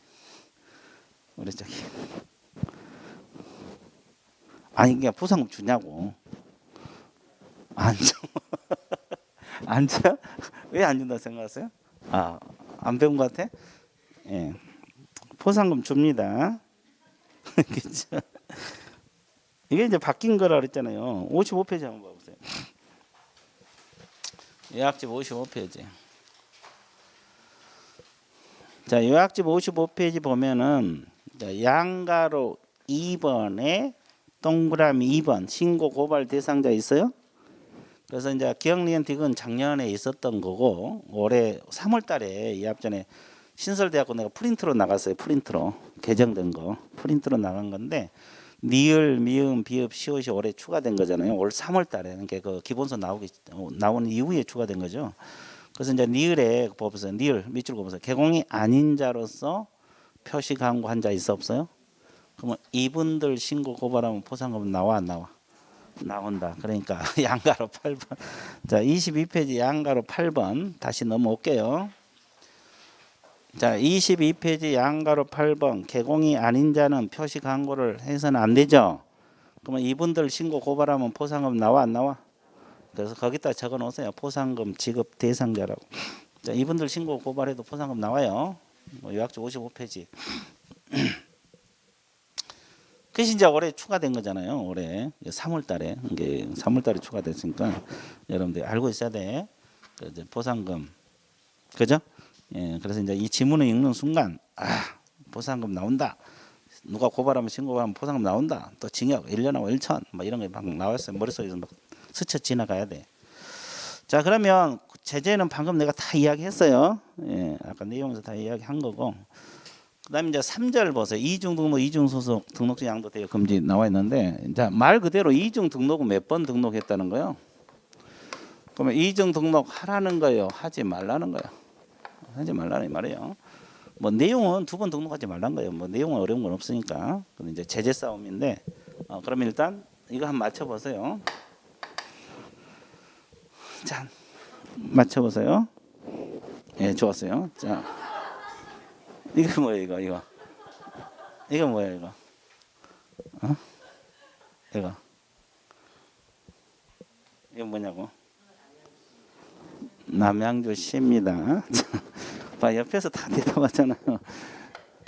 저기 그냥 포상금 주냐고. 안 줘. 안 줘? 왜 안 준다고 생각하세요? 안 배운 것 같아? 예. 포상금 줍니다. 그렇죠? 이게 이제 바뀐 거라 그랬잖아요. 55페이지 한번 봐보세요. 요약집 55페이지. 자, 요약집 55페이지 보면은 양가로 2번에 동그라미 2번 신고 고발 대상자 있어요? 그래서 이제 기억리언틱은 작년에 있었던 거고 올해 3월 달에 이합 전에 신설대학교 내가 프린트로 나갔어요. 프린트로 개정된 거 프린트로 나간 건데 니을, 미음, 비읍, 시옷이 올해 추가된 거잖아요. 올 3월 달에 그러니까 그 기본서 나오는 이후에 추가된 거죠. 그래서 이제 니을에 보세요. 니을 밑줄 보세요. 개공이 아닌 자로서 표시 강구한 자 있어 없어요? 그러면 이분들 신고 고발하면 포상금은 나와 안 나와? 나온다. 그러니까 양가로 8번. 자, 22페이지 양가로 8번 다시 넘어올게요. 자, 22페이지 양가로 8번 개공이 아닌 자는 표시 강구를 해서는 안 되죠. 그러면 이분들 신고 고발하면 포상금 나와 안 나와? 그래서 거기다 적어 놓으세요. 포상금 지급 대상자라고. 자, 이분들 신고 고발해도 포상금 나와요. 뭐 요약조 55페이지. 그것이 이제 올해 추가된 거잖아요. 올해 3월 달에. 이게 3월 달에 추가됐으니까 여러분들 알고 있어야 돼. 이제 포상금. 그죠? 예, 그래서 이제 이 지문을 읽는 순간 포상금 나온다. 누가 고발하면 신고하면 포상금 나온다. 또 징역 1년하고 1천 뭐 이런 게 막 나왔어요. 머릿속에서 막 스쳐 지나가야 돼. 자, 그러면 제재는 방금 내가 다 이야기했어요. 예, 아까 내용에서 다 이야기한 거고. 그다음에 이제 3절 보세요. 이중 등록, 이중 소속, 등록제 양도 대여 금지 나와 있는데, 이제 말 그대로 이중 등록은 몇 번 등록했다는 거요? 그러면 이중 등록 하라는 거예요, 하지 말라는 거예요? 하지 말라는 말이에요. 뭐 내용은 2번 등록하지 말라는 거예요. 뭐 내용은 어려운 건 없으니까. 근데 이제 제재 싸움인데, 그러면 일단 이거 한번 맞춰보세요. 자, 맞춰보세요. 예, 좋았어요. 자, 이거 뭐예요, 이거? 이거 뭐예요, 이거? 이거 뭐냐고? 남양주 시입니다. 봐, 옆에서 다 대답하잖아요.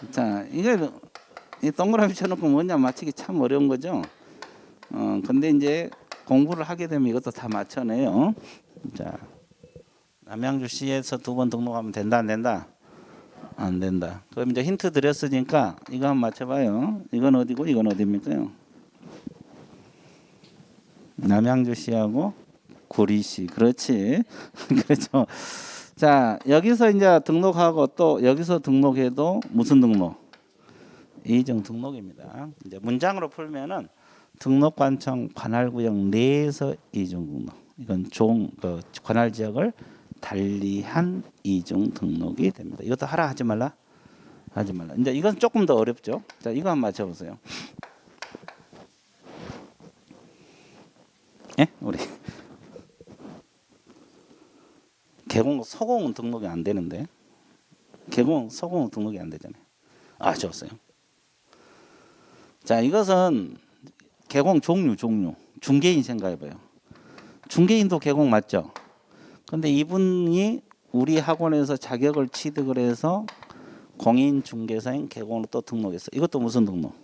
자, 이 동그라미 쳐놓고 뭐냐 맞히기 참 어려운 거죠. 근데 이제 공부를 하게 되면 이것도 다 맞춰내요. 자, 남양주시에서 2번 등록하면 된다 안 된다? 안 된다. 그럼 이제 힌트 드렸으니까 이거 한번 맞춰봐요. 이건 어디고 이건 어디입니까요? 남양주시하고 구리시. 그렇지. 그렇죠. 자, 여기서 이제 등록하고 또 여기서 등록해도 무슨 등록? 이중 등록입니다. 이제 문장으로 풀면은 등록관청 관할구역 내에서 이중 등록. 이건 관할 지역을 달리한 이중 등록이 됩니다. 이것도 하라 하지 말라? 하지 말라. 이제 이건 조금 더 어렵죠. 자, 이거 한번 맞춰보세요. 예? 우리 서공은 등록이 안 되는데 서공은 등록이 안 되잖아요. 좋았어요. 자, 이것은 개공 종류 중개인 생각해봐요. 중개인도 개공 맞죠? 근데 이분이 우리 학원에서 자격을 취득을 해서 공인중개사인 개공으로 또 등록했어. 이것도 무슨 등록?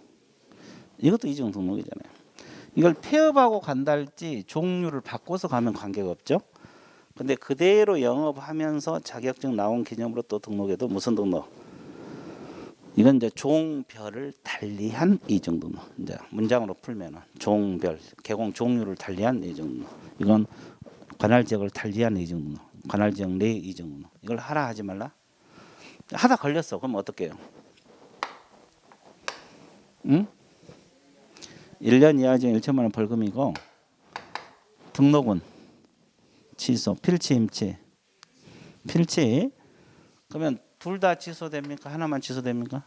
이것도 이중 등록이잖아요. 이걸 폐업하고 간다 할지 종류를 바꿔서 가면 관계가 없죠. 근데 그대로 영업하면서 자격증 나온 기념으로 또 등록해도 무슨 등록? 이건 이제 종별을 달리한 이중 등록. 이제 문장으로 풀면은 종별, 개공 종류를 달리한 이중 등록. 이건 관할 지역을 달리한 이중 등록. 관할 지역 내 이중 등록. 이걸 하라 하지 말라? 하다 걸렸어. 그럼 어떡해요? 응? 1년 이하 중 1천만 원 벌금이고 등록은 취소, 필치, 임치. 필치. 그러면 둘 다 취소됩니까? 하나만 취소됩니까?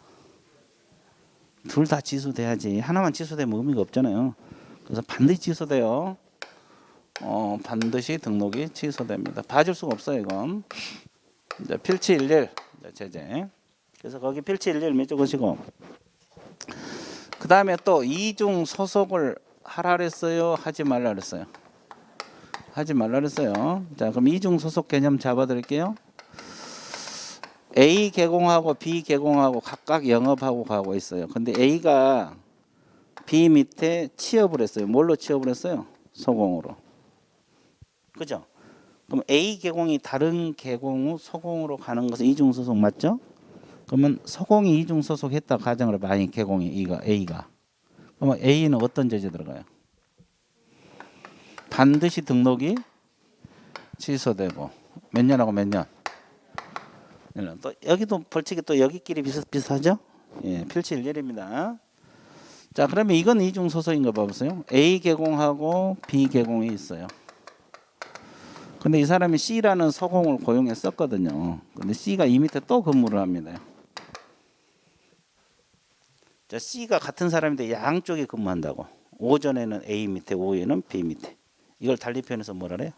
둘 다 취소돼야지. 하나만 취소되면 의미가 없잖아요. 그래서 반드시 취소돼요. 반드시 등록이 취소됩니다. 봐줄 수가 없어요, 이건. 이제 필치 11 제재. 그래서 거기 필치 11 몇 적으시고. 그 다음에 또 이중 소속을 하라 그랬어요? 하지 말라 그랬어요? 하지 말라 그랬어요. 자, 그럼 이중 소속 개념 잡아드릴게요. A 개공하고 B 개공하고 각각 영업하고 가고 있어요. 근데 A가 B 밑에 취업을 했어요. 뭘로 취업을 했어요? 소공으로. 그죠? 그럼 A 개공이 다른 개공 후 소공으로 가는 것은 이중 소속 맞죠? 그러면 소공이 이중 소속했다 가정을 해봐. 아니 개공이 A가. 그러면 A는 어떤 제재 들어가요? 반드시 등록이 취소되고 몇 년하고 몇 년? 또 여기도 벌칙이 또 여기끼리 비슷하죠? 예, 필치 1일입니다. 자, 그러면 이건 이중 소속인 거 봐보세요. A 개공하고 B 개공이 있어요. 근데 이 사람이 C라는 서공을 고용했었거든요. 근데 C가 이 밑에 또 근무를 합니다. 자, C가 같은 사람인데 양쪽에 근무한다고. 오전에는 A 밑에, 오후에는 B 밑에. 이걸 달리 표현해서 뭐라 그래요?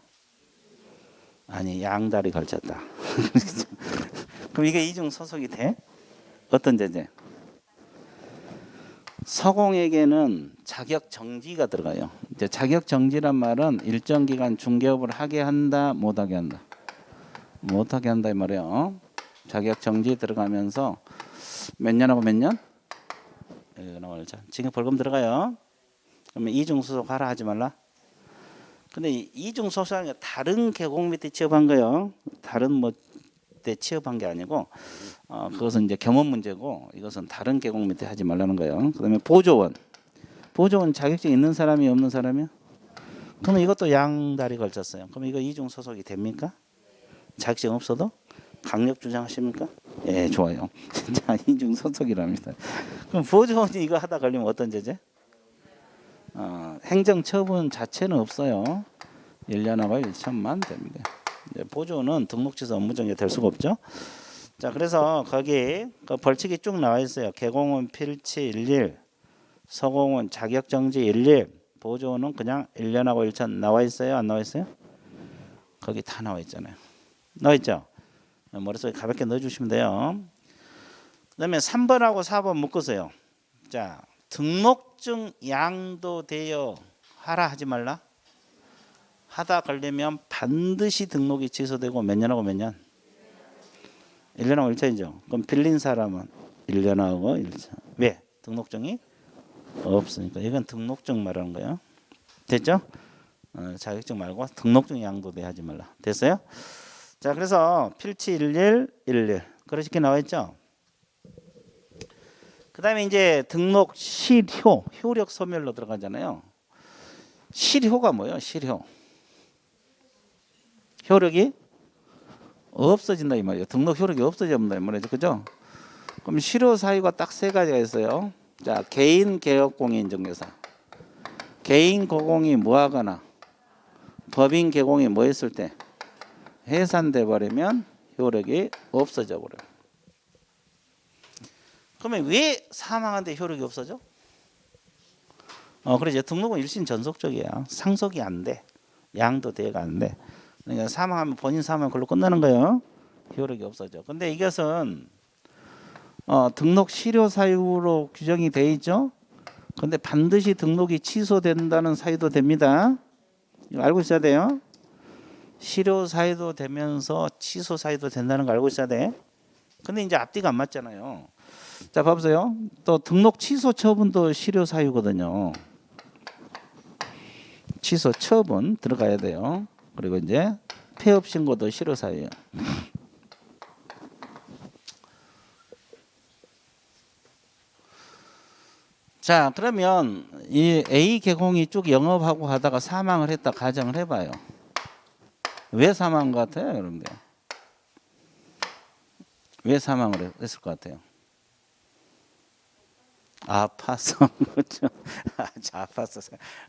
아니, 양다리 걸쳤다. 그럼 이게 이중 소속이 돼? 어떤 제재? 서공에게는 자격 정지가 들어가요. 이제 자격 정지란 말은 일정 기간 중개업을 하게 한다, 못하게 한다. 못하게 한다 이 말이에요. 자격 정지 들어가면서 몇 년하고 몇 년? 지금 벌금 들어가요. 그러면 이중 소속하라 하지 말라. 근데 이중 소속하는 게 다른 계곡 밑에 취업한 거예요. 다른 뭐 때 취업한 게 아니고 그것은 이제 겸업 문제고 이것은 다른 계곡 밑에 하지 말라는 거예요. 그다음에 보조원. 보조원 자격증 있는 사람이 없는 사람이요? 그러면 이것도 양다리 걸쳤어요. 그럼 이거 이중 소속이 됩니까? 자격증 없어도 강력 주장하십니까? 예, 좋아요. 자, 이중 소속이랍니다. 그럼 보조원이 이거 하다 걸리면 어떤 제재? 행정 처분 자체는 없어요. 1년하고 1천만 됩니다. 보조는 등록 취소 업무 정지 될 수가 없죠. 자, 그래서 거기 그 벌칙이 쭉 나와 있어요. 개공은 필치 11, 서공은 자격 정지 11, 보조는 그냥 1년하고 1천 나와 있어요. 안 나와 있어요? 거기 다 나와 있잖아요. 나와 있죠. 머릿속에 가볍게 넣어주시면 돼요. 그다음에 3번하고 4번 묶으세요. 자, 등록증 양도되어 하라 하지 말라. 하다 걸리면 반드시 등록이 취소되고 몇 년하고 몇 년? 1년하고 1천이죠. 그럼 빌린 사람은 1년하고 1천. 왜? 등록증이 없으니까. 이건 등록증 말하는 거예요. 됐죠? 자격증 말고 등록증 양도돼 하지 말라. 됐어요? 자, 그래서 필치 11, 11. 그렇게 나와 있죠? 그 다음에 이제 등록 실효, 효력 소멸로 들어가잖아요. 실효가 뭐예요? 실효. 효력이 없어진다 이 말이에요. 등록 효력이 없어진다 이 말이죠. 그죠? 그럼 실효 사유가 딱 세 가지가 있어요. 자, 개인 개업 공인 인증료사. 개인 고공이 뭐 하거나 법인 개공이 뭐 했을 때 해산돼 버리면 효력이 없어져 버려요. 그러면 왜 사망한데 효력이 없어져? 그래 이제 등록은 일심 전속적이야. 상속이 안 돼. 양도대가 안 돼. 그러니까 사망하면 본인 사망 그걸로 끝나는 거예요. 효력이 없어져. 근데 이것은 등록 실효 사유로 규정이 돼 있죠. 근데 반드시 등록이 취소된다는 사유도 됩니다. 이거 알고 있어야 돼요. 실효 사유도 되면서 취소 사유도 된다는 거 알고 있어야 돼. 근데 이제 앞뒤가 안 맞잖아요. 자, 봐보세요. 또 등록 취소 처분도 실효 사유거든요. 취소 처분 들어가야 돼요. 그리고 이제 폐업 신고도 실효 사유예요. 자, 그러면 이 A 개공이 쭉 영업하고 하다가 사망을 했다 가정을 해봐요. 왜 사망한 것 같아요, 여러분들? 왜 사망을 했을 것 같아요? 아파서 그렇죠. 아파서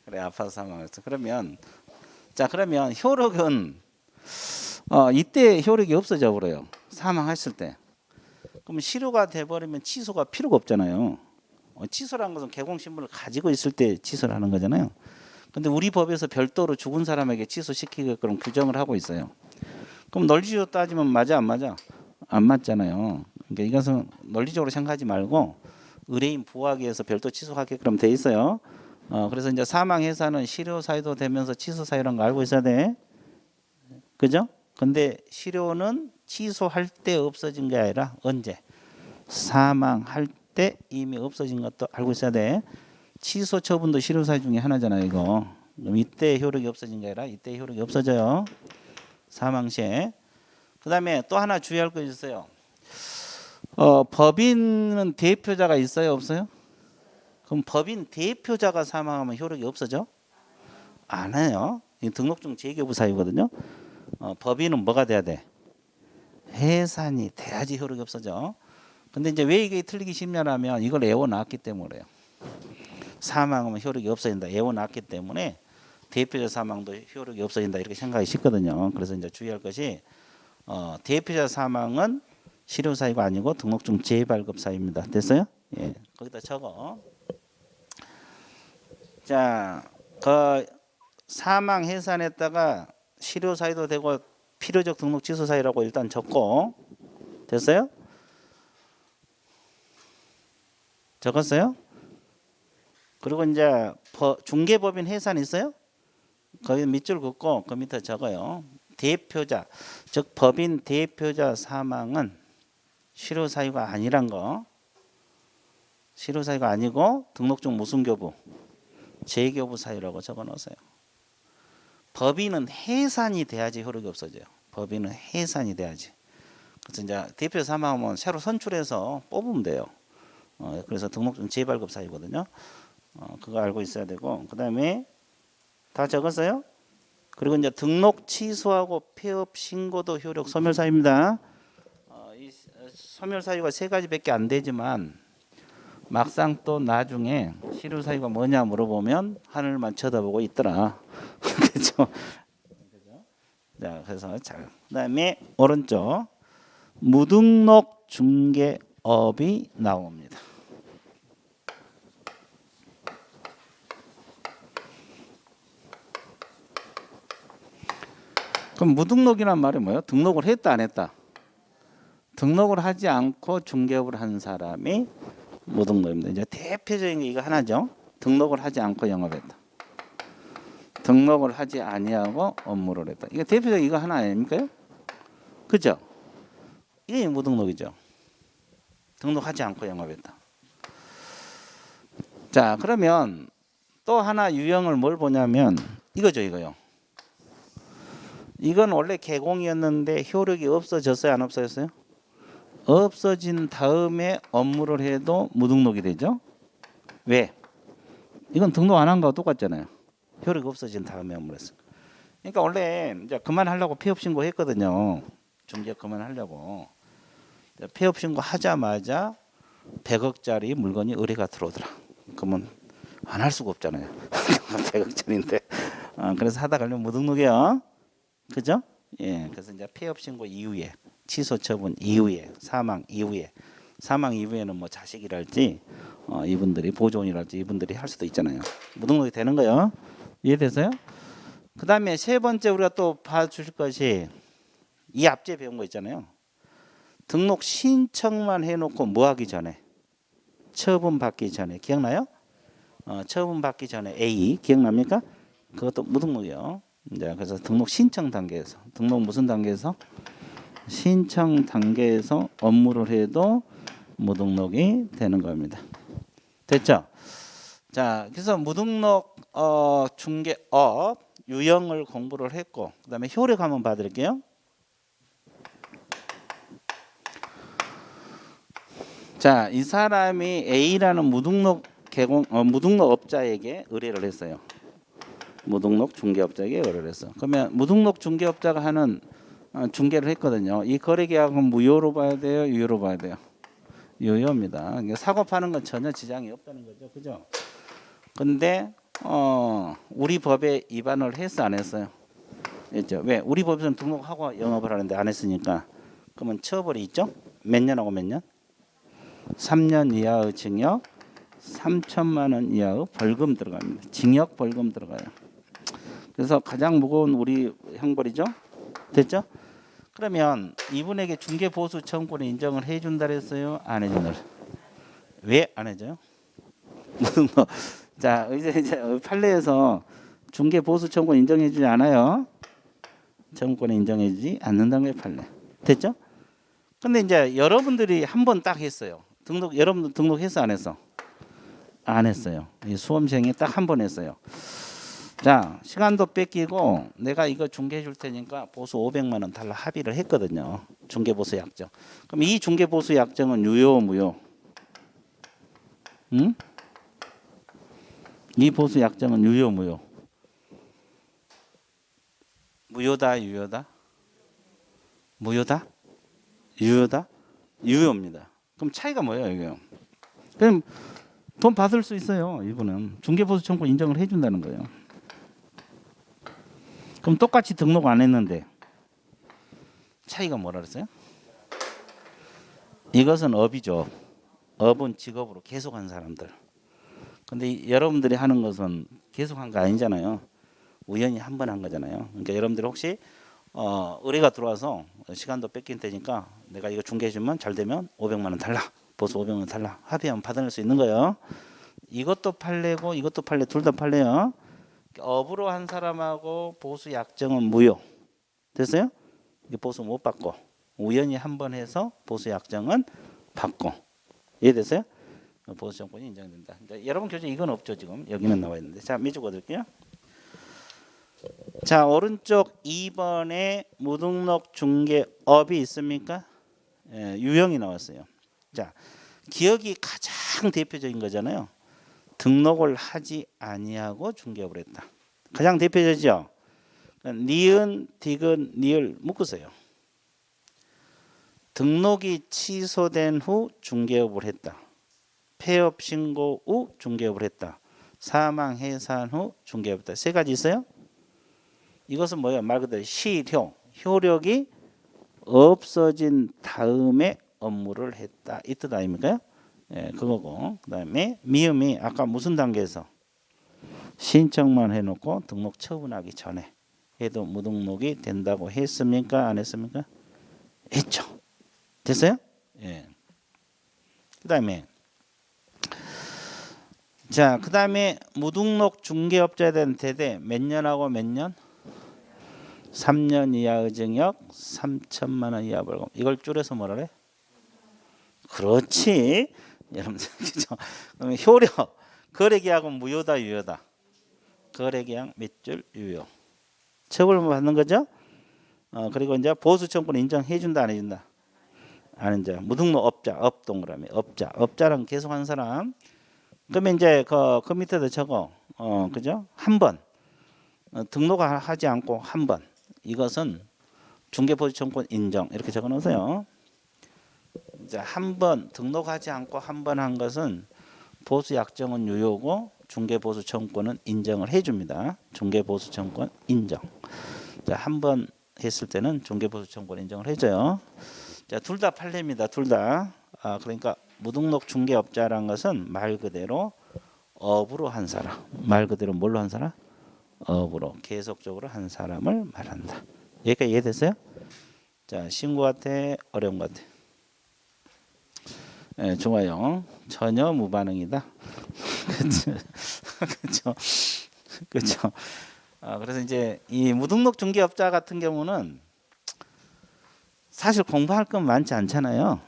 그래 아파서 사망했어. 그러면 자 그러면 효력은 이때 효력이 없어져 버려요. 사망했을 때. 그럼 실효가 돼 버리면 취소가 필요가 없잖아요. 취소라는 것은 개공 신분을 가지고 있을 때 취소를 하는 거잖아요. 근데 우리 법에서 별도로 죽은 사람에게 취소시키게끔 규정을 하고 있어요. 그럼 논리적으로 따지면 맞아 안 맞아? 안 맞잖아요. 그러니까 이것은 논리적으로 생각하지 말고 의뢰인 부하기에서 별도 취소하게끔 돼 있어요. 그래서 이제 사망 해산은 실효 사유도 되면서 취소 사유라는 거 알고 있어야 돼. 그죠? 근데 실효는 취소할 때 없어진 게 아니라 언제? 사망할 때 이미 없어진 것도 알고 있어야 돼. 취소 처분도 실효 사유 중에 하나잖아요, 이거. 그럼 이때 효력이 없어진 게 아니라 이때 효력이 없어져요. 사망 시에. 그다음에 또 하나 주의할 거 있어요. 법인은 대표자가 있어요, 없어요? 그럼 법인 대표자가 사망하면 효력이 없어져? 안 해요. 이 등록증 재개부 사유거든요. 법인은 뭐가 돼야 돼? 해산이 돼야지 효력이 없어져. 근데 이제 왜 이게 틀리기 쉽냐면 이걸 애워놨기 때문에요. 사망하면 효력이 없어진다. 애워놨기 때문에 대표자 사망도 효력이 없어진다 이렇게 생각이 쉽거든요. 그래서 이제 주의할 것이 대표자 사망은 실효 사유가 아니고 등록증 재발급 사유입니다. 됐어요? 예, 거기다 적어. 자, 그 사망 해산했다가 실효 사유도 되고 필요적 등록 취소 사유라고 일단 적고. 됐어요? 적었어요? 그리고 이제 중개법인 해산 있어요? 거기 밑줄 긋고 그 밑에 적어요. 대표자, 즉 법인 대표자 사망은 실효 사유가 아니란 거. 실효 사유가 아니고 등록증 무순교부, 재교부 사유라고 적어 놓으세요. 법인은 해산이 돼야지 효력이 없어져요. 법인은 해산이 돼야지. 그래서 이제 대표 사망하면 새로 선출해서 뽑으면 돼요. 그래서 등록증 재발급 사유거든요. 그거 알고 있어야 되고, 그 다음에 다 적었어요? 그리고 이제 등록 취소하고 폐업 신고도 효력 소멸 사유입니다. 이 소멸 사유가 세 가지밖에 안 되지만 막상 또 나중에 실효 사유가 뭐냐 물어보면 하늘만 쳐다보고 있더라. 그렇죠? 자, 그래서 잘. 그다음에 오른쪽 무등록 중개업이 나옵니다. 그럼 무등록이란 말이 뭐예요? 등록을 했다 안 했다? 등록을 하지 않고 중개업을 한 사람이 무등록입니다. 이제 대표적인 게 이거 하나죠. 등록을 하지 않고 영업했다. 등록을 하지 아니하고 업무를 했다. 이거 대표적 이거 하나 아닙니까? 그죠? 이게 무등록이죠. 등록하지 않고 영업했다. 자, 그러면 또 하나 유형을 뭘 보냐면 이거죠, 이거요. 이건 원래 개공이었는데 효력이 없어졌어요, 안 없어졌어요? 없어진 다음에 업무를 해도 무등록이 되죠. 왜? 이건 등록 안 한 거하고 똑같잖아요. 효력이 없어진 다음에 업무를 했어요. 그러니까 원래 이제 그만하려고 폐업 신고했거든요. 중개업 그만하려고. 폐업 신고 하자마자 100억짜리 물건이 의뢰가 들어오더라. 그러면 안 할 수가 없잖아요. 100억짜리인데. 그래서 하다 걸리면 무등록이요. 그죠? 예. 그래서 이제 폐업 신고 이후에, 취소 처분 이후에, 사망 이후에는 뭐 자식이랄지 이분들이 보조원이랄지 이분들이 할 수도 있잖아요. 무등록이 되는 거요. 이해되세요? 그다음에 세 번째 우리가 또 봐주실 것이 이 앞제 배운 거 있잖아요. 등록 신청만 해놓고 뭐 하기 전에, 처분 받기 전에, 기억나요? 처분 받기 전에 A 기억납니까? 그것도 무등록이요. 이제 그래서 등록 신청 단계에서, 등록 무슨 단계에서? 신청 단계에서 업무를 해도 무등록이 되는 겁니다. 됐죠? 자, 그래서 무등록 중개업 유형을 공부를 했고, 그다음에 효력 한번 봐드릴게요. 자, 이 사람이 A라는 무등록업자에게 의뢰를 했어요. 무등록 중개업자에게 의뢰를 했어. 그러면 무등록 중개업자가 하는 중개를 했거든요. 이 거래계약은 무효로 봐야 돼요, 유효로 봐야 돼요? 유효입니다. 사고 파는 건 전혀 지장이 없다는 거죠, 그죠? 근데 우리 법에 위반을 했어, 안 했어요? 했죠. 왜? 우리 법에서는 등록하고 영업을 하는데 안 했으니까. 그러면 처벌이 있죠? 몇 년하고 몇 년? 3년 이하의 징역, 3천만 원 이하의 벌금 들어갑니다. 징역 벌금 들어가요. 그래서 가장 무거운 우리 형벌이죠. 됐죠? 그러면 이분에게 중개보수 청구를 인정을 해준다 그랬어요? 안 해준다? 왜 안 해줘요? 자, 이제 판례에서 중개보수 청구 인정해주지 않아요. 청구권을 인정해주지 않는다는 게 판례. 됐죠? 근데 이제 여러분들이 한 번 딱 했어요. 여러분들 등록했어, 안 했어? 안 했어요. 이 수험생이 딱 한 번 했어요. 자, 시간도 뺏기고 내가 이거 중개해 줄 테니까 보수 500만 원 달라 합의를 했거든요. 중개보수 약정. 그럼 이 중개보수 약정은 유효 무효? 응? 이 보수 약정은 유효 무효? 무효다 유효다? 무효다? 유효다? 유효입니다. 그럼 차이가 뭐예요, 이게? 그럼 돈 받을 수 있어요, 이분은. 중개보수 청구 인정을 해준다는 거예요. 그럼 똑같이 등록 안 했는데 차이가 뭐라 그랬어요? 이것은 업이죠. 업은 직업으로 계속한 사람들. 근데 여러분들이 하는 것은 계속한 거 아니잖아요. 우연히 한 번 한 거잖아요. 그러니까 여러분들이 혹시 의뢰가 들어와서 시간도 뺏긴 때니까 내가 이거 중개해주면 잘 되면 500만 원 달라. 보수 500만 원 달라. 합의하면 받아낼 수 있는 거예요. 이것도 팔래고 이것도 팔래. 둘 다 팔래요. 업으로 한 사람하고 보수 약정은 무효. 됐어요? 보수 못 받고 우연히 한 번 해서 보수 약정은 받고. 이해됐어요? 보수 정권이 인정된다. 여러분 교재 이건 없죠 지금. 여기는 나와 있는데. 자, 밑줄 그어드릴게요. 자, 오른쪽 2번에 무등록 중개업이 있습니까? 예, 유형이 나왔어요. 자, 기억이 가장 대표적인 거잖아요. 등록을 하지 아니하고 중개업을 했다. 가장 대표적이죠. 니은, 디귿, 니을 묶으세요. 등록이 취소된 후 중개업을 했다. 폐업 신고 후 중개업을 했다. 사망 해산 후 중개업을 했다. 세 가지 있어요. 이것은 뭐예요? 말 그대로 실효, 효력이 없어진 다음에 업무를 했다. 이 뜻 아닙니까? 예, 그거고. 그다음에 미음이 아까 무슨 단계에서 신청만 해놓고 등록 처분하기 전에 해도 무등록이 된다고 했습니까? 안 했습니까? 했죠. 됐어요? 예. 그다음에 자, 그다음에 무등록 중개업자에 대한 대대 몇 년하고 몇 년? 3년 이하의 징역, 3천만 원 이하 벌금. 이걸 줄여서 뭐라 그래? 그렇지. 여러분들 그죠? 그러면 효력. 거래계약은 무효다 유효다. 거래계약 밑줄 유효. 처벌 받는 거죠? 그리고 이제 보수 청구는 인정해 준다 안 해준다? 안 인정. 무등록 업자, 업 동그라미, 업자, 업자랑 계속하는 사람. 그러면 이제 그 밑에도 적어. 그죠? 한 번. 등록하지 않고 한 번. 이것은 중개보수 청구권 인정. 이렇게 적어 놓으세요. 이제 한 번 등록하지 않고 한 번 한 것은 보수 약정은 유효고 중개보수 청구권은 인정을 해 줍니다. 중개보수 청구권 인정. 자, 한 번 했을 때는 중개보수 청구권 인정을 해 줘요. 자, 둘 다 판례입니다. 둘 다. 그러니까 무등록 중개업자란 것은 말 그대로 업으로 한 사람. 말 그대로 뭘로 한 사람? 업으로 계속적으로 한 사람을 말한다. 여기까지 이해됐어요? 자, 쉬운 것 같아? 어려운 것 같아? 네, 좋아요. 전혀 무반응이다. 그렇죠. 그렇죠. 그래서 이제 이 무등록 중개업자 같은 경우는 사실 공부할 건 많지 않잖아요.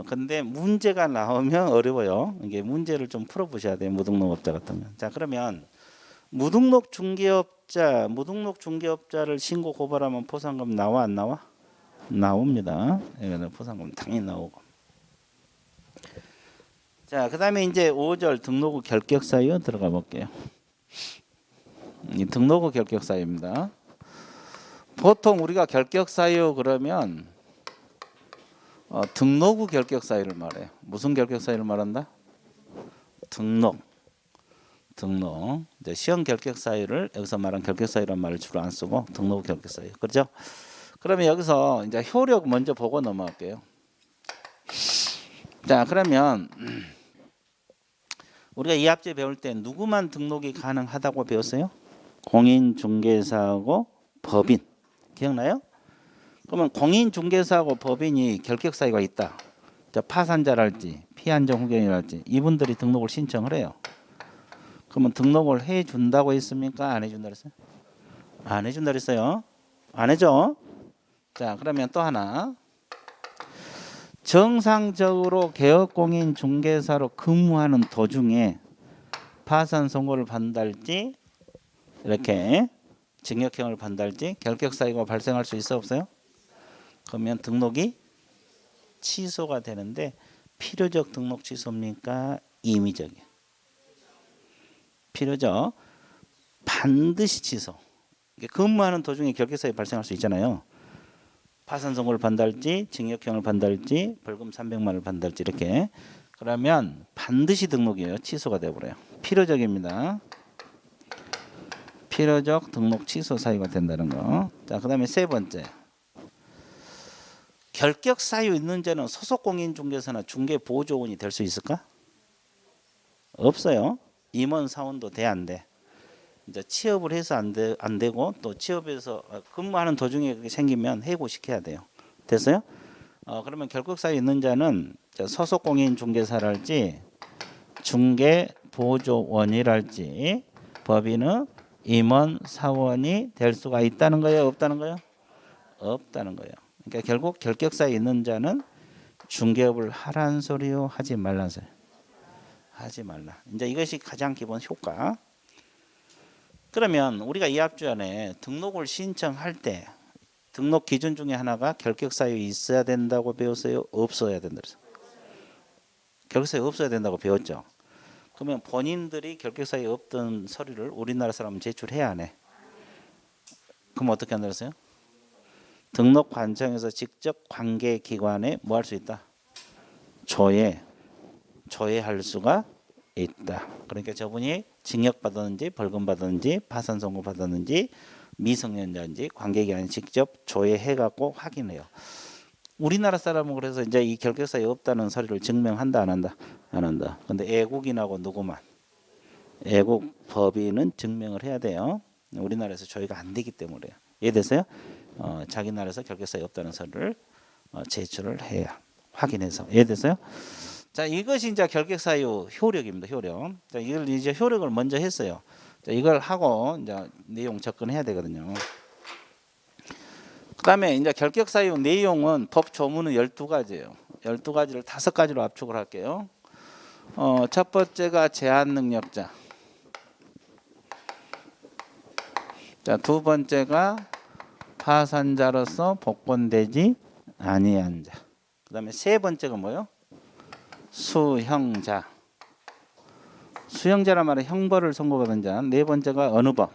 근데 문제가 나오면 어려워요. 이게 문제를 좀 풀어보셔야 돼요. 무등록업자 같으면. 자, 그러면 무등록 중개업자를 신고 고발하면 포상금 나와 안 나와? 나옵니다. 포상금 당연히 나오고. 자, 그다음에 이제 5절 등록 후 결격 사유 들어가 볼게요. 이 등록 후 결격 사유입니다. 보통 우리가 결격 사유 그러면 등록 후 결격 사유를 말해요. 무슨 결격 사유를 말한다? 등록. 이제 시험 결격 사유를 여기서 말한 결격 사유란 말을 주로 안 쓰고 등록 후 결격 사유. 그렇죠? 그러면 여기서 이제 효력 먼저 보고 넘어갈게요. 자, 그러면 우리가 이 앞제 배울 때 누구만 등록이 가능하다고 배웠어요? 공인중개사하고 법인. 기억나요? 그러면 공인중개사하고 법인이 결격 사유가 있다. 파산자랄지 피한정 후견이랄지 이분들이 등록을 신청을 해요. 그러면 등록을 해준다고 했습니까? 안 해준다 그랬어요? 안 해준다 그랬어요. 안 해줘. 자, 그러면 또 하나. 정상적으로 개업공인중개사로 근무하는 도중에 파산 선고를 받는달지 이렇게 징역형을 받는달지 결격 사유가 발생할 수 있어 없어요? 그러면 등록이 취소가 되는데 필요적 등록 취소입니까? 임의적이에요. 필요적. 반드시 취소. 근무하는 도중에 결격 사유 발생할 수 있잖아요. 파산 선고를 받는달지 징역형을 받는달지 벌금 300만 원을 받는달지 이렇게. 그러면 반드시 등록이에요. 취소가 되어버려요. 필요적입니다. 필요적 등록 취소 사유가 된다는 거. 자, 그다음에 세 번째. 결격 사유 있는 자는 소속 공인중개사나 중개보조원이 될 수 있을까? 없어요. 임원 사원도 돼 안 돼? 이제 취업을 해서 안 되고 또 취업에서 근무하는 도중에 그게 생기면 해고시켜야 돼요. 됐어요? 그러면 결격 사유 있는 자는 소속 공인중개사랄지 중개보조원이랄지 법인은 임원 사원이 될 수가 있다는 거예요, 없다는 거예요? 없다는 거예요. 그러니까 결국 결격사에 있는 자는 중개업을 하란 소리요, 하지 말란 소리? 하지 말라. 이제 이것이 가장 기본 효과. 그러면 우리가 이 앞주안에 등록을 신청할 때 등록 기준 중에 하나가 결격사유 있어야 된다고 배웠어요, 없어야 된다 그랬어요? 결격사유 없어야 된다고 배웠죠. 그러면 본인들이 결격사유 없던 서류를 우리나라 사람은 제출해야 하네. 그럼 어떻게 한다 그랬어요? 등록관청에서 직접 관계기관에 뭐 할 수 있다? 조회할 수가 있다. 그러니까 저분이 징역 받았는지 벌금 받았는지 파산 선고 받았는지 미성년자인지 관계기관에 직접 조회해 갖고 확인해요. 우리나라 사람은 그래서 이제 이 결격사유 없다는 서류를 증명한다 안 한다? 안 한다. 근데 애국인하고 누구만? 애국 법인은 증명을 해야 돼요. 우리나라에서 조회가 안 되기 때문에. 이해됐어요? 자기 나라에서 결격사유 없다는 서류를 제출을 해야 확인해서. 이해됐어요? 자, 이것이 이제 결격사유 효력입니다. 효력. 자, 이걸 이제 효력을 먼저 했어요. 자, 이걸 하고 이제 내용 접근해야 되거든요. 그다음에 이제 결격사유 내용은 법 조문은 12가지예요. 12가지를 5가지로 압축을 할게요. 첫 번째가 제한 능력자. 자, 두 번째가 파산자로서 복권되지 아니한 자. 그다음에 세 번째가 뭐요? 수형자. 수형자란 말은 형벌을 선고받은 자. 네 번째가 어느 법?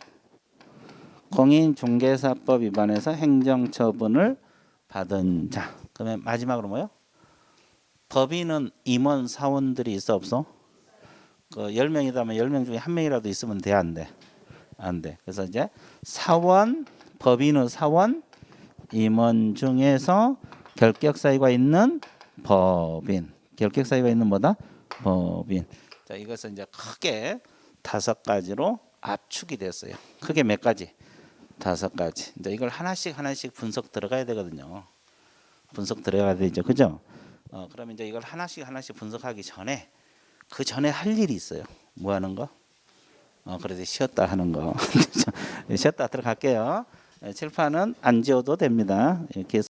공인중개사법 위반해서 행정처분을 받은 자. 그러면 마지막으로 뭐요? 법인은 임원 사원들이 있어 없어? 그 10명이라면 10명 중에 1명이라도 있으면 돼 안 돼? 안 돼. 그래서 이제 사원, 법인은 사원, 임원 중에서 결격 사유가 있는 법인. 결격 사유가 있는 뭐다? 법인. 자, 이것은 이제 크게 5가지로 압축이 됐어요. 크게 몇 가지? 5가지. 이제 이걸 하나씩 분석 들어가야 되거든요. 분석 들어가야 되죠, 그죠? 그러면 이제 이걸 하나씩 분석하기 전에 그 전에 할 일이 있어요. 뭐 하는 거? 그래도 쉬었다 하는 거. 쉬었다 들어갈게요. 칠판은 안 지워도 됩니다. 이렇게